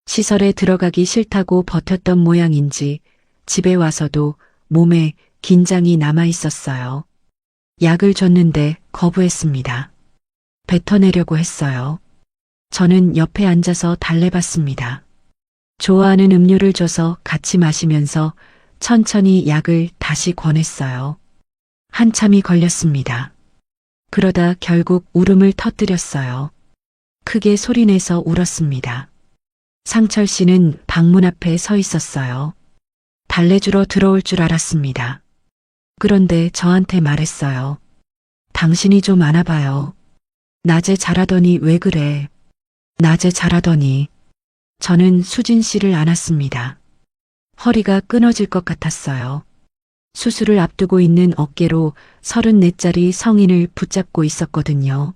시설에 들어가기 싫다고 버텼던 모양인지 집에 와서도 몸에 긴장이 남아 있었어요. 약을 줬는데 거부했습니다. 뱉어내려고 했어요. 저는 옆에 앉아서 달래봤습니다. 좋아하는 음료를 줘서 같이 마시면서 천천히 약을 다시 권했어요. 한참이 걸렸습니다. 그러다 결국 울음을 터뜨렸어요. 크게 소리내서 울었습니다. 상철 씨는 방문 앞에 서 있었어요. 달래주러 들어올 줄 알았습니다. 그런데 저한테 말했어요. 당신이 좀 안아봐요. 낮에 자라더니 왜 그래? 낮에 자라더니. 저는 수진 씨를 안았습니다. 허리가 끊어질 것 같았어요. 수술을 앞두고 있는 어깨로 34짜리 성인을 붙잡고 있었거든요.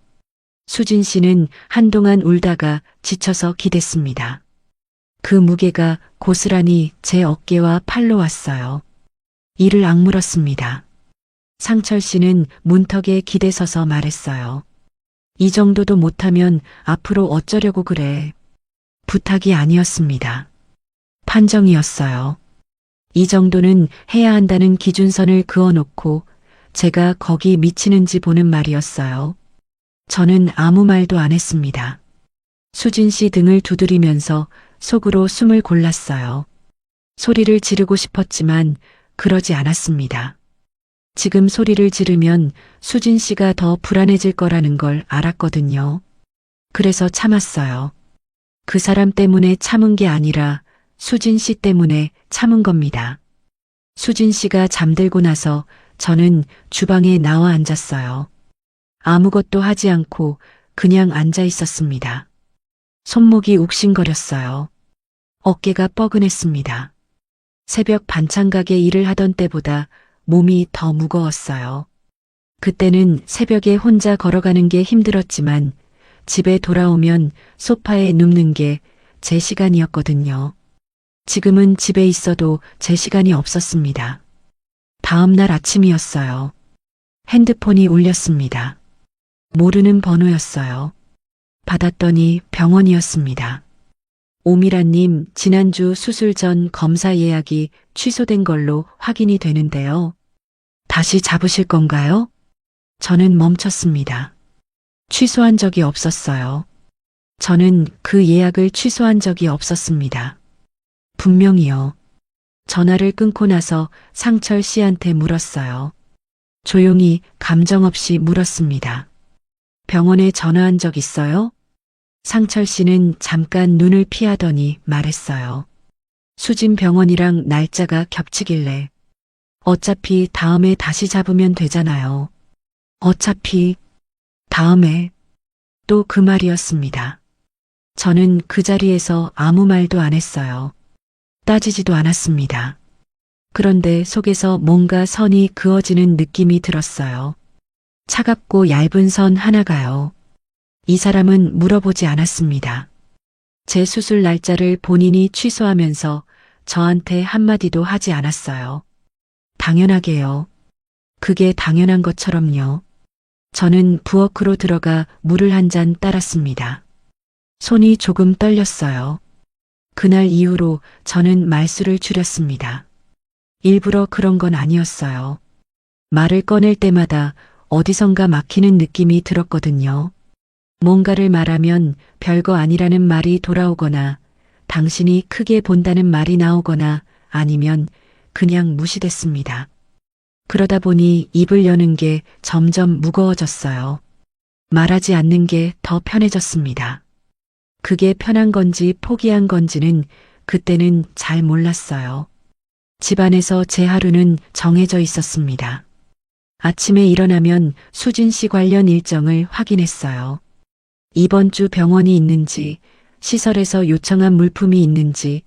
수진 씨는 한동안 울다가 지쳐서 기댔습니다. 그 무게가 고스란히 제 어깨와 팔로 왔어요. 이를 악물었습니다. 상철 씨는 문턱에 기대서서 말했어요. 이 정도도 못하면 앞으로 어쩌려고 그래. 부탁이 아니었습니다. 판정이었어요. 이 정도는 해야 한다는 기준선을 그어놓고 제가 거기 미치는지 보는 말이었어요. 저는 아무 말도 안 했습니다. 수진 씨 등을 두드리면서 속으로 숨을 골랐어요. 소리를 지르고 싶었지만 그러지 않았습니다. 지금 소리를 지르면 수진 씨가 더 불안해질 거라는 걸 알았거든요. 그래서 참았어요. 그 사람 때문에 참은 게 아니라 수진 씨 때문에 참은 겁니다. 수진 씨가 잠들고 나서 저는 주방에 나와 앉았어요. 아무것도 하지 않고 그냥 앉아 있었습니다. 손목이 욱신거렸어요. 어깨가 뻐근했습니다. 새벽 반찬 가게 일을 하던 때보다 몸이 더 무거웠어요. 그때는 새벽에 혼자 걸어가는 게 힘들었지만 집에 돌아오면 소파에 눕는 게 제 시간이었거든요. 지금은 집에 있어도 제 시간이 없었습니다. 다음 날 아침이었어요. 핸드폰이 울렸습니다. 모르는 번호였어요. 받았더니 병원이었습니다. 오미라님, 지난주 수술 전 검사 예약이 취소된 걸로 확인이 되는데요. 다시 잡으실 건가요? 저는 멈췄습니다. 취소한 적이 없었어요. 저는 그 예약을 취소한 적이 없었습니다. 분명히요. 전화를 끊고 나서 상철 씨한테 물었어요. 조용히 감정 없이 물었습니다. 병원에 전화한 적 있어요? 상철 씨는 잠깐 눈을 피하더니 말했어요. 수진 병원이랑 날짜가 겹치길래 어차피 다음에 다시 잡으면 되잖아요. 어차피 다음에 또 그 말이었습니다. 저는 그 자리에서 아무 말도 안 했어요. 따지지도 않았습니다. 그런데 속에서 뭔가 선이 그어지는 느낌이 들었어요. 차갑고 얇은 선 하나가요. 이 사람은 물어보지 않았습니다. 제 수술 날짜를 본인이 취소하면서 저한테 한마디도 하지 않았어요. 당연하게요. 그게 당연한 것처럼요. 저는 부엌으로 들어가 물을 한 잔 따랐습니다. 손이 조금 떨렸어요. 그날 이후로 저는 말수를 줄였습니다. 일부러 그런 건 아니었어요. 말을 꺼낼 때마다 어디선가 막히는 느낌이 들었거든요. 뭔가를 말하면 별거 아니라는 말이 돌아오거나 당신이 크게 본다는 말이 나오거나 아니면 그냥 무시됐습니다. 그러다 보니 입을 여는 게 점점 무거워졌어요. 말하지 않는 게 더 편해졌습니다. 그게 편한 건지 포기한 건지는 그때는 잘 몰랐어요. 집안에서 제 하루는 정해져 있었습니다. 아침에 일어나면 수진 씨 관련 일정을 확인했어요. 이번 주 병원이 있는지, 시설에서 요청한 물품이 있는지,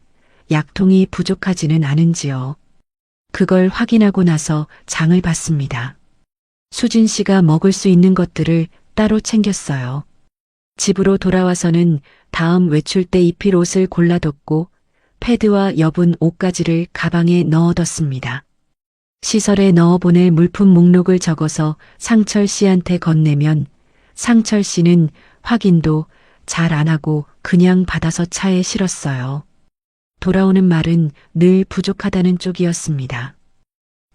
약통이 부족하지는 않은지요. 그걸 확인하고 나서 장을 봤습니다. 수진 씨가 먹을 수 있는 것들을 따로 챙겼어요. 집으로 돌아와서는 다음 외출 때 입힐 옷을 골라뒀고 패드와 여분 옷가지를 가방에 넣어뒀습니다. 시설에 넣어보낼 물품 목록을 적어서 상철 씨한테 건네면 상철 씨는 확인도 잘 안 하고 그냥 받아서 차에 실었어요. 돌아오는 말은 늘 부족하다는 쪽이었습니다.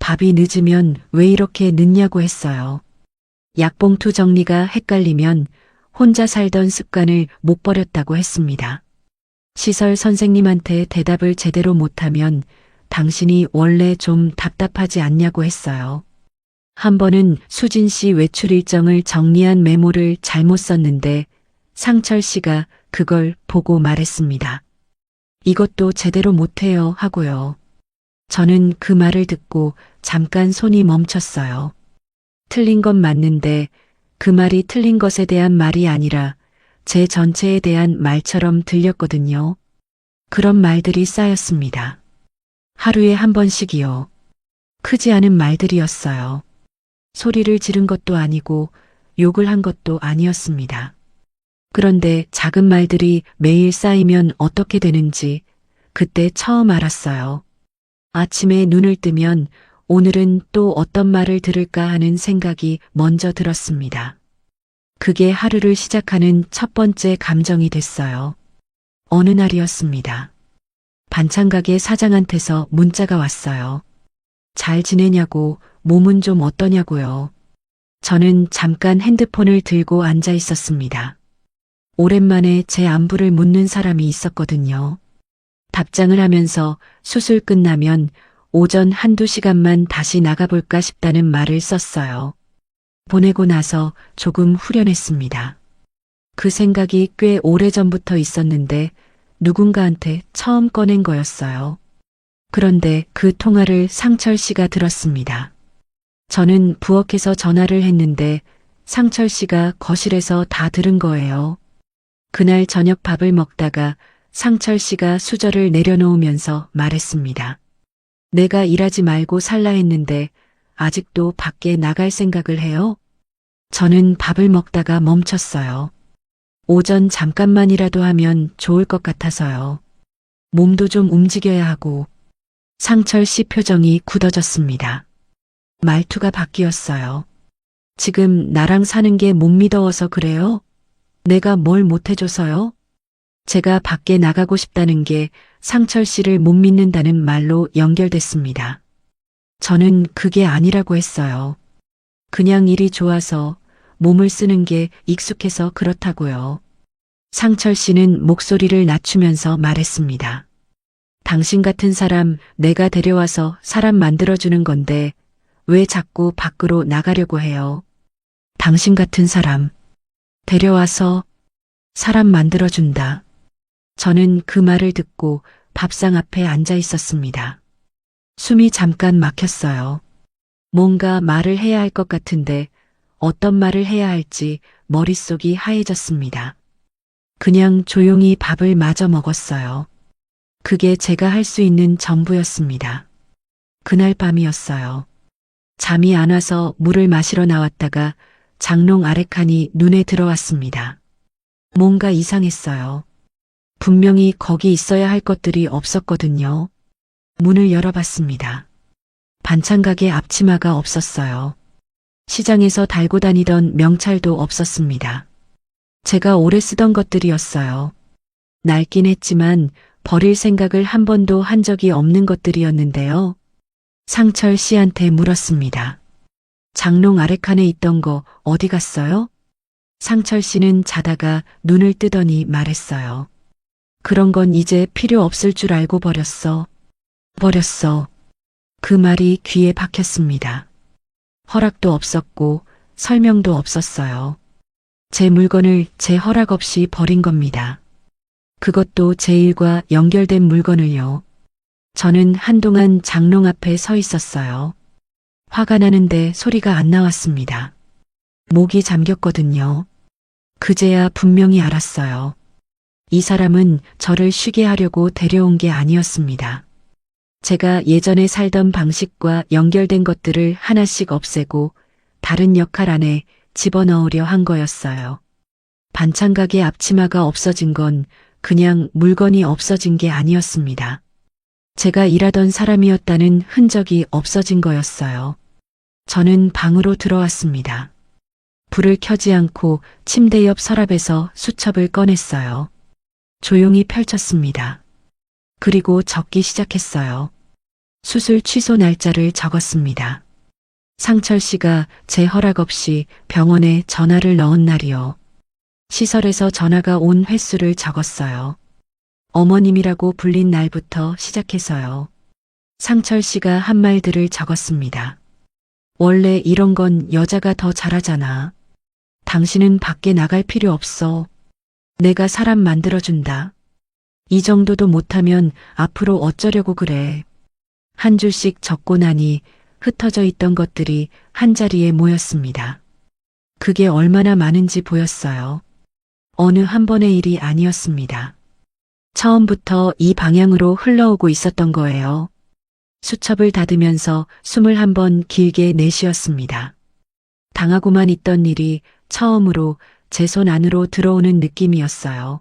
밥이 늦으면 왜 이렇게 늦냐고 했어요. 약봉투 정리가 헷갈리면 혼자 살던 습관을 못 버렸다고 했습니다. 시설 선생님한테 대답을 제대로 못하면 당신이 원래 좀 답답하지 않냐고 했어요. 한 번은 수진 씨 외출 일정을 정리한 메모를 잘못 썼는데 상철 씨가 그걸 보고 말했습니다. 이것도 제대로 못해요 하고요. 저는 그 말을 듣고 잠깐 손이 멈췄어요. 틀린 건 맞는데 그 말이 틀린 것에 대한 말이 아니라 제 전체에 대한 말처럼 들렸거든요. 그런 말들이 쌓였습니다. 하루에 한 번씩이요. 크지 않은 말들이었어요. 소리를 지른 것도 아니고 욕을 한 것도 아니었습니다. 그런데 작은 말들이 매일 쌓이면 어떻게 되는지 그때 처음 알았어요. 아침에 눈을 뜨면 오늘은 또 어떤 말을 들을까 하는 생각이 먼저 들었습니다. 그게 하루를 시작하는 첫 번째 감정이 됐어요. 어느 날이었습니다. 반찬가게 사장한테서 문자가 왔어요. 잘 지내냐고, 몸은 좀 어떠냐고요. 저는 잠깐 핸드폰을 들고 앉아 있었습니다. 오랜만에 제 안부를 묻는 사람이 있었거든요. 답장을 하면서 수술 끝나면 오전 한두 시간만 다시 나가볼까 싶다는 말을 썼어요. 보내고 나서 조금 후련했습니다. 그 생각이 꽤 오래전부터 있었는데 누군가한테 처음 꺼낸 거였어요. 그런데 그 통화를 상철 씨가 들었습니다. 저는 부엌에서 전화를 했는데 상철 씨가 거실에서 다 들은 거예요. 그날 저녁 밥을 먹다가 상철 씨가 수저를 내려놓으면서 말했습니다. 내가 일하지 말고 살라 했는데 아직도 밖에 나갈 생각을 해요? 저는 밥을 먹다가 멈췄어요. 오전 잠깐만이라도 하면 좋을 것 같아서요. 몸도 좀 움직여야 하고. 상철 씨 표정이 굳어졌습니다. 말투가 바뀌었어요. 지금 나랑 사는 게 못 믿어서 그래요? 내가 뭘 못해줘서요? 제가 밖에 나가고 싶다는 게 상철 씨를 못 믿는다는 말로 연결됐습니다. 저는 그게 아니라고 했어요. 그냥 일이 좋아서 몸을 쓰는 게 익숙해서 그렇다고요. 상철 씨는 목소리를 낮추면서 말했습니다. 당신 같은 사람 내가 데려와서 사람 만들어주는 건데 왜 자꾸 밖으로 나가려고 해요? 당신 같은 사람 데려와서 사람 만들어준다. 저는 그 말을 듣고 밥상 앞에 앉아 있었습니다. 숨이 잠깐 막혔어요. 뭔가 말을 해야 할 것 같은데 어떤 말을 해야 할지 머릿속이 하얘졌습니다. 그냥 조용히 밥을 마저 먹었어요. 그게 제가 할 수 있는 전부였습니다. 그날 밤이었어요. 잠이 안 와서 물을 마시러 나왔다가 장롱 아래칸이 눈에 들어왔습니다. 뭔가 이상했어요. 분명히 거기 있어야 할 것들이 없었거든요. 문을 열어봤습니다. 반찬가게 앞치마가 없었어요. 시장에서 달고 다니던 명찰도 없었습니다. 제가 오래 쓰던 것들이었어요. 낡긴 했지만 버릴 생각을 한 번도 한 적이 없는 것들이었는데요. 상철 씨한테 물었습니다. 장롱 아래칸에 있던 거 어디 갔어요? 상철 씨는 자다가 눈을 뜨더니 말했어요. 그런 건 이제 필요 없을 줄 알고 버렸어. 버렸어. 그 말이 귀에 박혔습니다. 허락도 없었고 설명도 없었어요. 제 물건을 제 허락 없이 버린 겁니다. 그것도 제 일과 연결된 물건을요. 저는 한동안 장롱 앞에 서 있었어요. 화가 나는데 소리가 안 나왔습니다. 목이 잠겼거든요. 그제야 분명히 알았어요. 이 사람은 저를 쉬게 하려고 데려온 게 아니었습니다. 제가 예전에 살던 방식과 연결된 것들을 하나씩 없애고 다른 역할 안에 집어넣으려 한 거였어요. 반찬가게 앞치마가 없어진 건 그냥 물건이 없어진 게 아니었습니다. 제가 일하던 사람이었다는 흔적이 없어진 거였어요. 저는 방으로 들어왔습니다. 불을 켜지 않고 침대 옆 서랍에서 수첩을 꺼냈어요. 조용히 펼쳤습니다. 그리고 적기 시작했어요. 수술 취소 날짜를 적었습니다. 상철 씨가 제 허락 없이 병원에 전화를 넣은 날이요. 시설에서 전화가 온 횟수를 적었어요. 어머님이라고 불린 날부터 시작해서요. 상철 씨가 한 말들을 적었습니다. 원래 이런 건 여자가 더 잘하잖아. 당신은 밖에 나갈 필요 없어. 내가 사람 만들어준다. 이 정도도 못하면 앞으로 어쩌려고 그래. 한 줄씩 적고 나니 흩어져 있던 것들이 한자리에 모였습니다. 그게 얼마나 많은지 보였어요. 어느 한 번의 일이 아니었습니다. 처음부터 이 방향으로 흘러오고 있었던 거예요. 수첩을 닫으면서 숨을 한 번 길게 내쉬었습니다. 당하고만 있던 일이 처음으로 제 손 안으로 들어오는 느낌이었어요.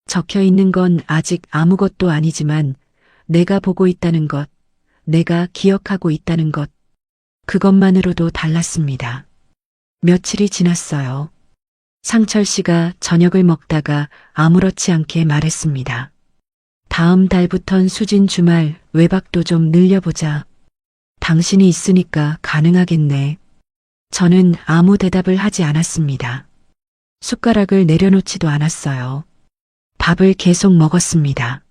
적혀 있는 건 아직 아무것도 아니지만 내가 보고 있다는 것, 내가 기억하고 있다는 것, 그것만으로도 달랐습니다. 며칠이 지났어요. 상철 씨가 저녁을 먹다가 아무렇지 않게 말했습니다. 다음 달부턴 수진 주말 외박도 좀 늘려보자. 당신이 있으니까 가능하겠네. 저는 아무 대답을 하지 않았습니다. 숟가락을 내려놓지도 않았어요. 밥을 계속 먹었습니다.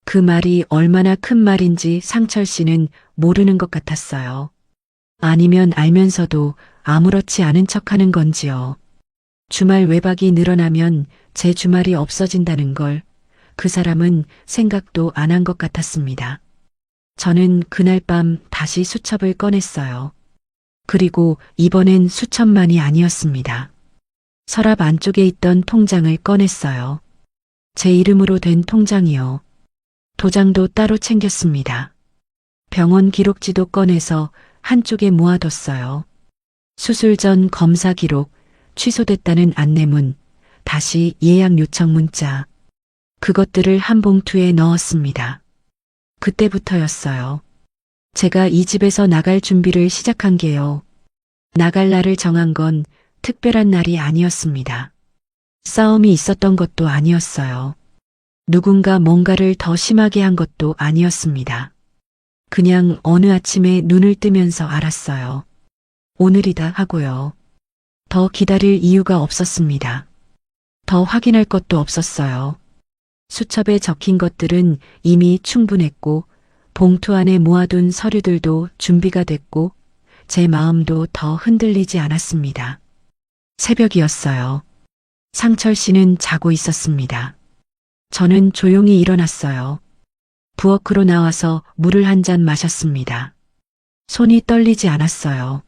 그 말이 얼마나 큰 말인지 상철 씨는 모르는 것 같았어요. 아니면 알면서도 아무렇지 않은 척하는 건지요. 주말 외박이 늘어나면 제 주말이 없어진다는 걸 그 사람은 생각도 안 한 것 같았습니다. 저는 그날 밤 다시 수첩을 꺼냈어요. 그리고 이번엔 수첩만이 아니었습니다. 서랍 안쪽에 있던 통장을 꺼냈어요. 제 이름으로 된 통장이요. 도장도 따로 챙겼습니다. 병원 기록지도 꺼내서 한쪽에 모아뒀어요. 수술 전 검사 기록, 취소됐다는 안내문, 다시 예약 요청 문자. 그것들을 한 봉투에 넣었습니다. 그때부터였어요. 제가 이 집에서 나갈 준비를 시작한 게요. 나갈 날을 정한 건 특별한 날이 아니었습니다. 싸움이 있었던 것도 아니었어요. 누군가 뭔가를 더 심하게 한 것도 아니었습니다. 그냥 어느 아침에 눈을 뜨면서 알았어요. 오늘이다 하고요. 더 기다릴 이유가 없었습니다. 더 확인할 것도 없었어요. 수첩에 적힌 것들은 이미 충분했고 봉투 안에 모아둔 서류들도 준비가 됐고 제 마음도 더 흔들리지 않았습니다. 새벽이었어요. 상철 씨는 자고 있었습니다. 저는 조용히 일어났어요. 부엌으로 나와서 물을 한 잔 마셨습니다. 손이 떨리지 않았어요.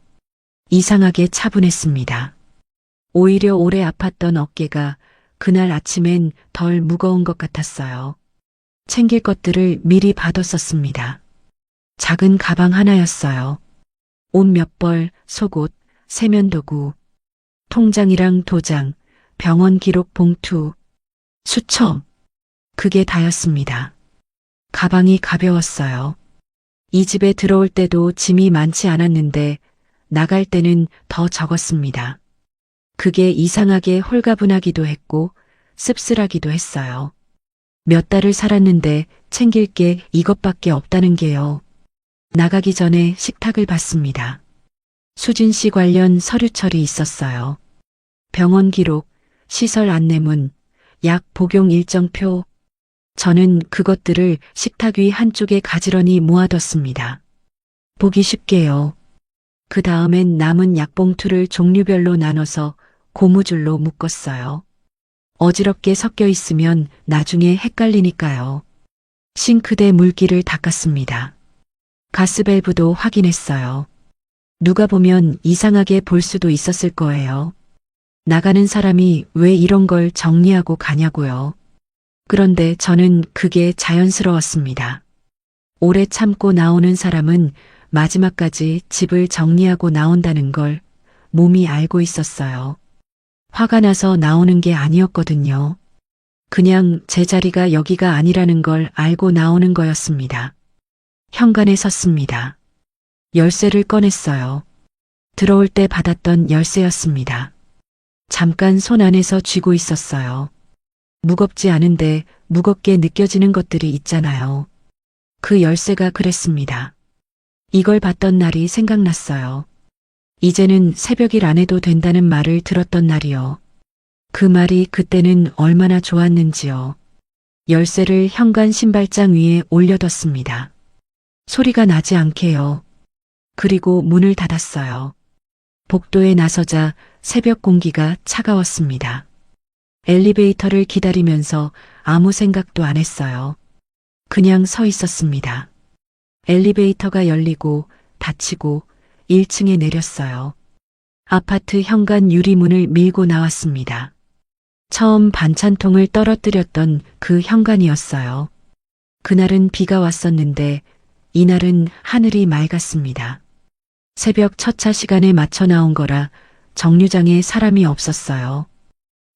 이상하게 차분했습니다. 오히려 오래 아팠던 어깨가 그날 아침엔 덜 무거운 것 같았어요. 챙길 것들을 미리 봐뒀었습니다. 작은 가방 하나였어요. 옷 몇 벌, 속옷, 세면도구, 통장이랑 도장, 병원 기록 봉투, 수첩. 그게 다였습니다. 가방이 가벼웠어요. 이 집에 들어올 때도 짐이 많지 않았는데 나갈 때는 더 적었습니다. 그게 이상하게 홀가분하기도 했고 씁쓸하기도 했어요. 몇 달을 살았는데 챙길 게 이것밖에 없다는 게요. 나가기 전에 식탁을 봤습니다. 수진 씨 관련 서류철이 있었어요. 병원 기록, 시설 안내문, 약 복용 일정표. 저는 그것들을 식탁 위 한쪽에 가지런히 모아뒀습니다. 보기 쉽게요. 그 다음엔 남은 약봉투를 종류별로 나눠서 고무줄로 묶었어요. 어지럽게 섞여 있으면 나중에 헷갈리니까요. 싱크대 물기를 닦았습니다. 가스밸브도 확인했어요. 누가 보면 이상하게 볼 수도 있었을 거예요. 나가는 사람이 왜 이런 걸 정리하고 가냐고요. 그런데 저는 그게 자연스러웠습니다. 오래 참고 나오는 사람은 마지막까지 집을 정리하고 나온다는 걸 몸이 알고 있었어요. 화가 나서 나오는 게 아니었거든요. 그냥 제 자리가 여기가 아니라는 걸 알고 나오는 거였습니다. 현관에 섰습니다. 열쇠를 꺼냈어요. 들어올 때 받았던 열쇠였습니다. 잠깐 손 안에서 쥐고 있었어요. 무겁지 않은데 무겁게 느껴지는 것들이 있잖아요. 그 열쇠가 그랬습니다. 이걸 받던 날이 생각났어요. 이제는 새벽일 안 해도 된다는 말을 들었던 날이요. 그 말이 그때는 얼마나 좋았는지요. 열쇠를 현관 신발장 위에 올려뒀습니다. 소리가 나지 않게요. 그리고 문을 닫았어요. 복도에 나서자 새벽 공기가 차가웠습니다. 엘리베이터를 기다리면서 아무 생각도 안 했어요. 그냥 서 있었습니다. 엘리베이터가 열리고 닫히고 1층에 내렸어요. 아파트 현관 유리문을 밀고 나왔습니다. 처음 반찬통을 떨어뜨렸던 그 현관이었어요. 그날은 비가 왔었는데 이날은 하늘이 맑았습니다. 새벽 첫 차 시간에 맞춰 나온 거라 정류장에 사람이 없었어요.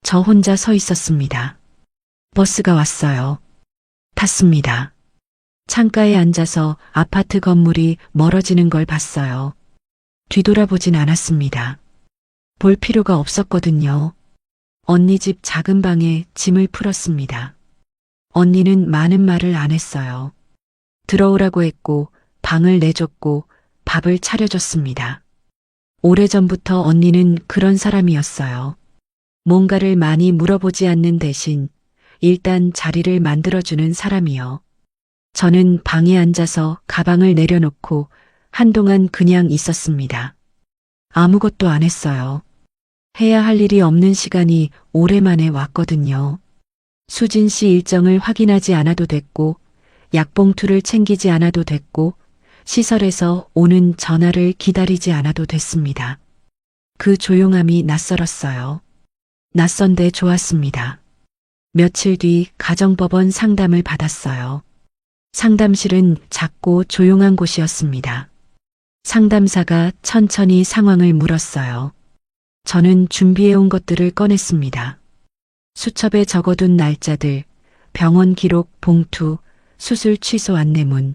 저 혼자 서 있었습니다. 버스가 왔어요. 탔습니다. 창가에 앉아서 아파트 건물이 멀어지는 걸 봤어요. 뒤돌아보진 않았습니다. 볼 필요가 없었거든요. 언니 집 작은 방에 짐을 풀었습니다. 언니는 많은 말을 안 했어요. 들어오라고 했고 방을 내줬고 밥을 차려줬습니다. 오래전부터 언니는 그런 사람이었어요. 뭔가를 많이 물어보지 않는 대신 일단 자리를 만들어주는 사람이요. 저는 방에 앉아서 가방을 내려놓고 한동안 그냥 있었습니다. 아무것도 안 했어요. 해야 할 일이 없는 시간이 오랜만에 왔거든요. 수진 씨 일정을 확인하지 않아도 됐고, 약봉투를 챙기지 않아도 됐고, 시설에서 오는 전화를 기다리지 않아도 됐습니다. 그 조용함이 낯설었어요. 낯선데 좋았습니다. 며칠 뒤 가정법원 상담을 받았어요. 상담실은 작고 조용한 곳이었습니다. 상담사가 천천히 상황을 물었어요. 저는 준비해온 것들을 꺼냈습니다. 수첩에 적어둔 날짜들, 병원 기록 봉투, 수술 취소 안내문.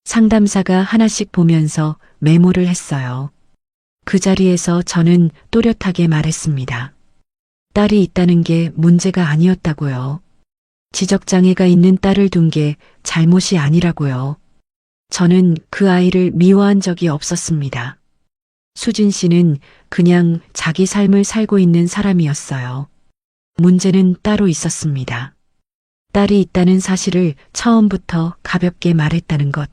상담사가 하나씩 보면서 메모를 했어요. 그 자리에서 저는 또렷하게 말했습니다. 딸이 있다는 게 문제가 아니었다고요. 지적장애가 있는 딸을 둔 게 잘못이 아니라고요. 저는 그 아이를 미워한 적이 없었습니다. 수진 씨는 그냥 자기 삶을 살고 있는 사람이었어요. 문제는 따로 있었습니다. 딸이 있다는 사실을 처음부터 가볍게 말했다는 것.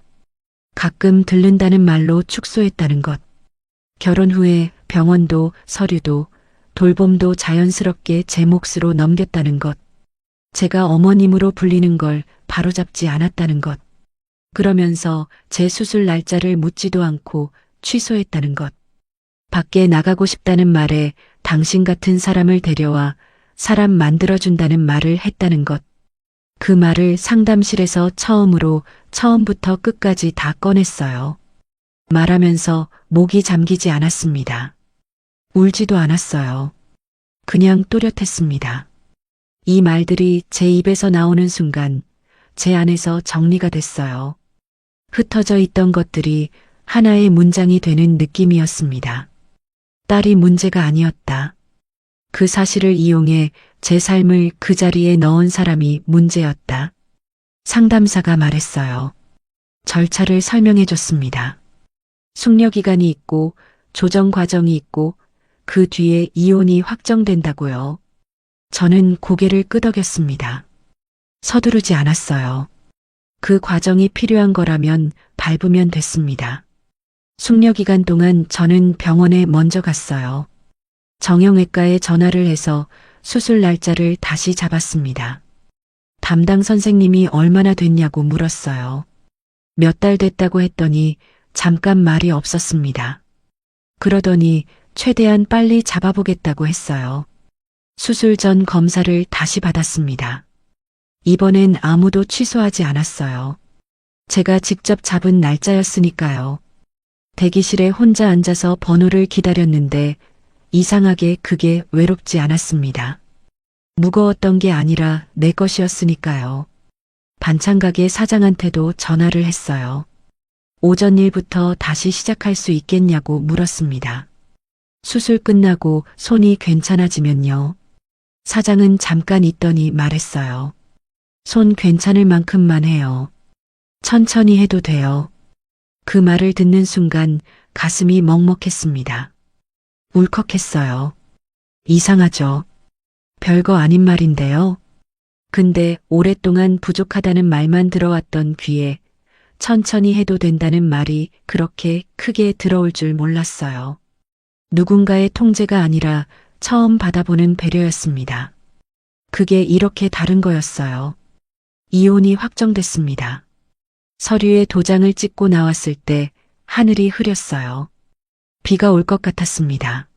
가끔 들른다는 말로 축소했다는 것. 결혼 후에 병원도 서류도 돌봄도 자연스럽게 제 몫으로 넘겼다는 것. 제가 어머님으로 불리는 걸 바로잡지 않았다는 것. 그러면서 제 수술 날짜를 묻지도 않고 취소했다는 것. 밖에 나가고 싶다는 말에 당신 같은 사람을 데려와 사람 만들어준다는 말을 했다는 것. 그 말을 상담실에서 처음부터 끝까지 다 꺼냈어요. 말하면서 목이 잠기지 않았습니다. 울지도 않았어요. 그냥 또렷했습니다. 이 말들이 제 입에서 나오는 순간 제 안에서 정리가 됐어요. 흩어져 있던 것들이 하나의 문장이 되는 느낌이었습니다. 딸이 문제가 아니었다. 그 사실을 이용해 제 삶을 그 자리에 넣은 사람이 문제였다. 상담사가 말했어요. 절차를 설명해 줬습니다. 숙려기간이 있고 조정 과정이 있고 그 뒤에 이혼이 확정된다고요. 저는 고개를 끄덕였습니다. 서두르지 않았어요. 그 과정이 필요한 거라면 밟으면 됐습니다. 숙려기간 동안 저는 병원에 먼저 갔어요. 정형외과에 전화를 해서 수술 날짜를 다시 잡았습니다. 담당 선생님이 얼마나 됐냐고 물었어요. 몇 달 됐다고 했더니 잠깐 말이 없었습니다. 그러더니 최대한 빨리 잡아보겠다고 했어요. 수술 전 검사를 다시 받았습니다. 이번엔 아무도 취소하지 않았어요. 제가 직접 잡은 날짜였으니까요. 대기실에 혼자 앉아서 번호를 기다렸는데 이상하게 그게 외롭지 않았습니다. 무거웠던 게 아니라 내 것이었으니까요. 반찬가게 사장한테도 전화를 했어요. 오전 일부터 다시 시작할 수 있겠냐고 물었습니다. 수술 끝나고 손이 괜찮아지면요. 사장은 잠깐 있더니 말했어요. 손 괜찮을 만큼만 해요. 천천히 해도 돼요. 그 말을 듣는 순간 가슴이 먹먹했습니다. 울컥했어요. 이상하죠? 별거 아닌 말인데요. 근데 오랫동안 부족하다는 말만 들어왔던 귀에 천천히 해도 된다는 말이 그렇게 크게 들어올 줄 몰랐어요. 누군가의 통제가 아니라 처음 받아보는 배려였습니다. 그게 이렇게 다른 거였어요. 이혼이 확정됐습니다. 서류에 도장을 찍고 나왔을 때 하늘이 흐렸어요. 비가 올 것 같았습니다.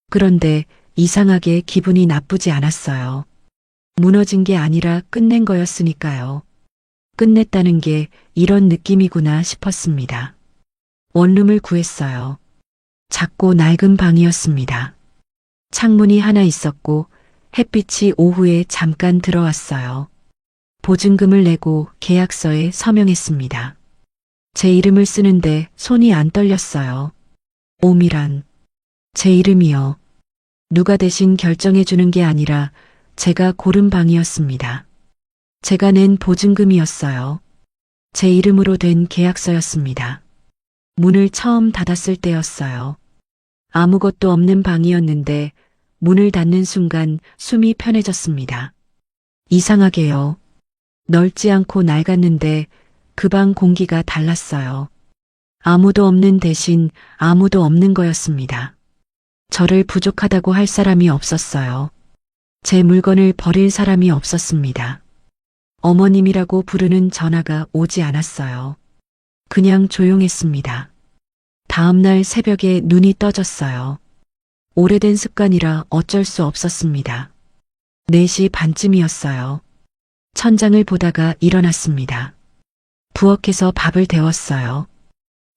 그런데 이상하게 기분이 나쁘지 않았어요. 무너진 게 아니라 끝낸 거였으니까요. 끝냈다는 게 이런 느낌이구나 싶었습니다. 원룸을 구했어요. 작고 낡은 방이었습니다. 창문이 하나 있었고 햇빛이 오후에 잠깐 들어왔어요. 보증금을 내고 계약서에 서명했습니다. 제 이름을 쓰는데 손이 안 떨렸어요. 오미란. 제 이름이요. 누가 대신 결정해 주는 게 아니라 제가 고른 방이었습니다. 제가 낸 보증금이었어요. 제 이름으로 된 계약서였습니다. 문을 처음 닫았을 때였어요. 아무것도 없는 방이었는데 문을 닫는 순간 숨이 편해졌습니다. 이상하게요. 넓지 않고 낡았는데 그 방 공기가 달랐어요. 아무도 없는 대신 아무도 없는 거였습니다. 저를 부족하다고 할 사람이 없었어요. 제 물건을 버릴 사람이 없었습니다. 어머님이라고 부르는 전화가 오지 않았어요. 그냥 조용했습니다. 다음날 새벽에 눈이 떠졌어요. 오래된 습관이라 어쩔 수 없었습니다. 4시 반쯤이었어요. 천장을 보다가 일어났습니다. 부엌에서 밥을 데웠어요.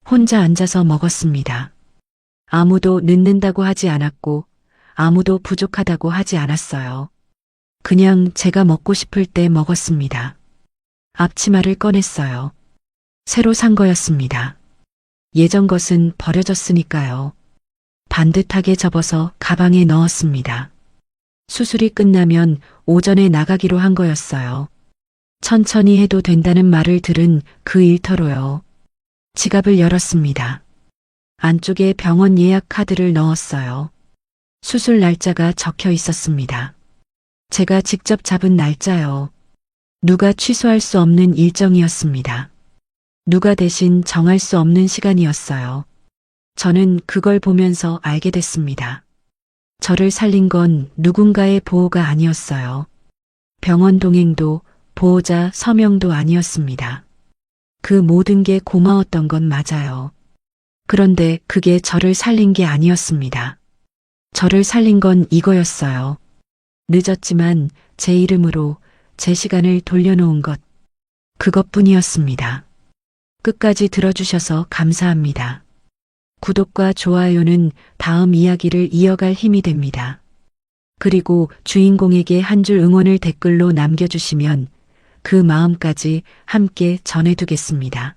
혼자 앉아서 먹었습니다. 아무도 늦는다고 하지 않았고 아무도 부족하다고 하지 않았어요. 그냥 제가 먹고 싶을 때 먹었습니다. 앞치마를 꺼냈어요. 새로 산 거였습니다. 예전 것은 버려졌으니까요. 반듯하게 접어서 가방에 넣었습니다. 수술이 끝나면 오전에 나가기로 한 거였어요. 천천히 해도 된다는 말을 들은 그 일터로요. 지갑을 열었습니다. 안쪽에 병원 예약 카드를 넣었어요. 수술 날짜가 적혀 있었습니다. 제가 직접 잡은 날짜요. 누가 취소할 수 없는 일정이었습니다. 누가 대신 정할 수 없는 시간이었어요. 저는 그걸 보면서 알게 됐습니다. 저를 살린 건 누군가의 보호가 아니었어요. 병원 동행도 보호자 서명도 아니었습니다. 그 모든 게 고마웠던 건 맞아요. 그런데 그게 저를 살린 게 아니었습니다. 저를 살린 건 이거였어요. 늦었지만 제 이름으로 제 시간을 돌려놓은 것. 그것뿐이었습니다. 끝까지 들어주셔서 감사합니다. 구독과 좋아요는 다음 이야기를 이어갈 힘이 됩니다. 그리고 주인공에게 한 줄 응원을 댓글로 남겨주시면 그 마음까지 함께 전해두겠습니다.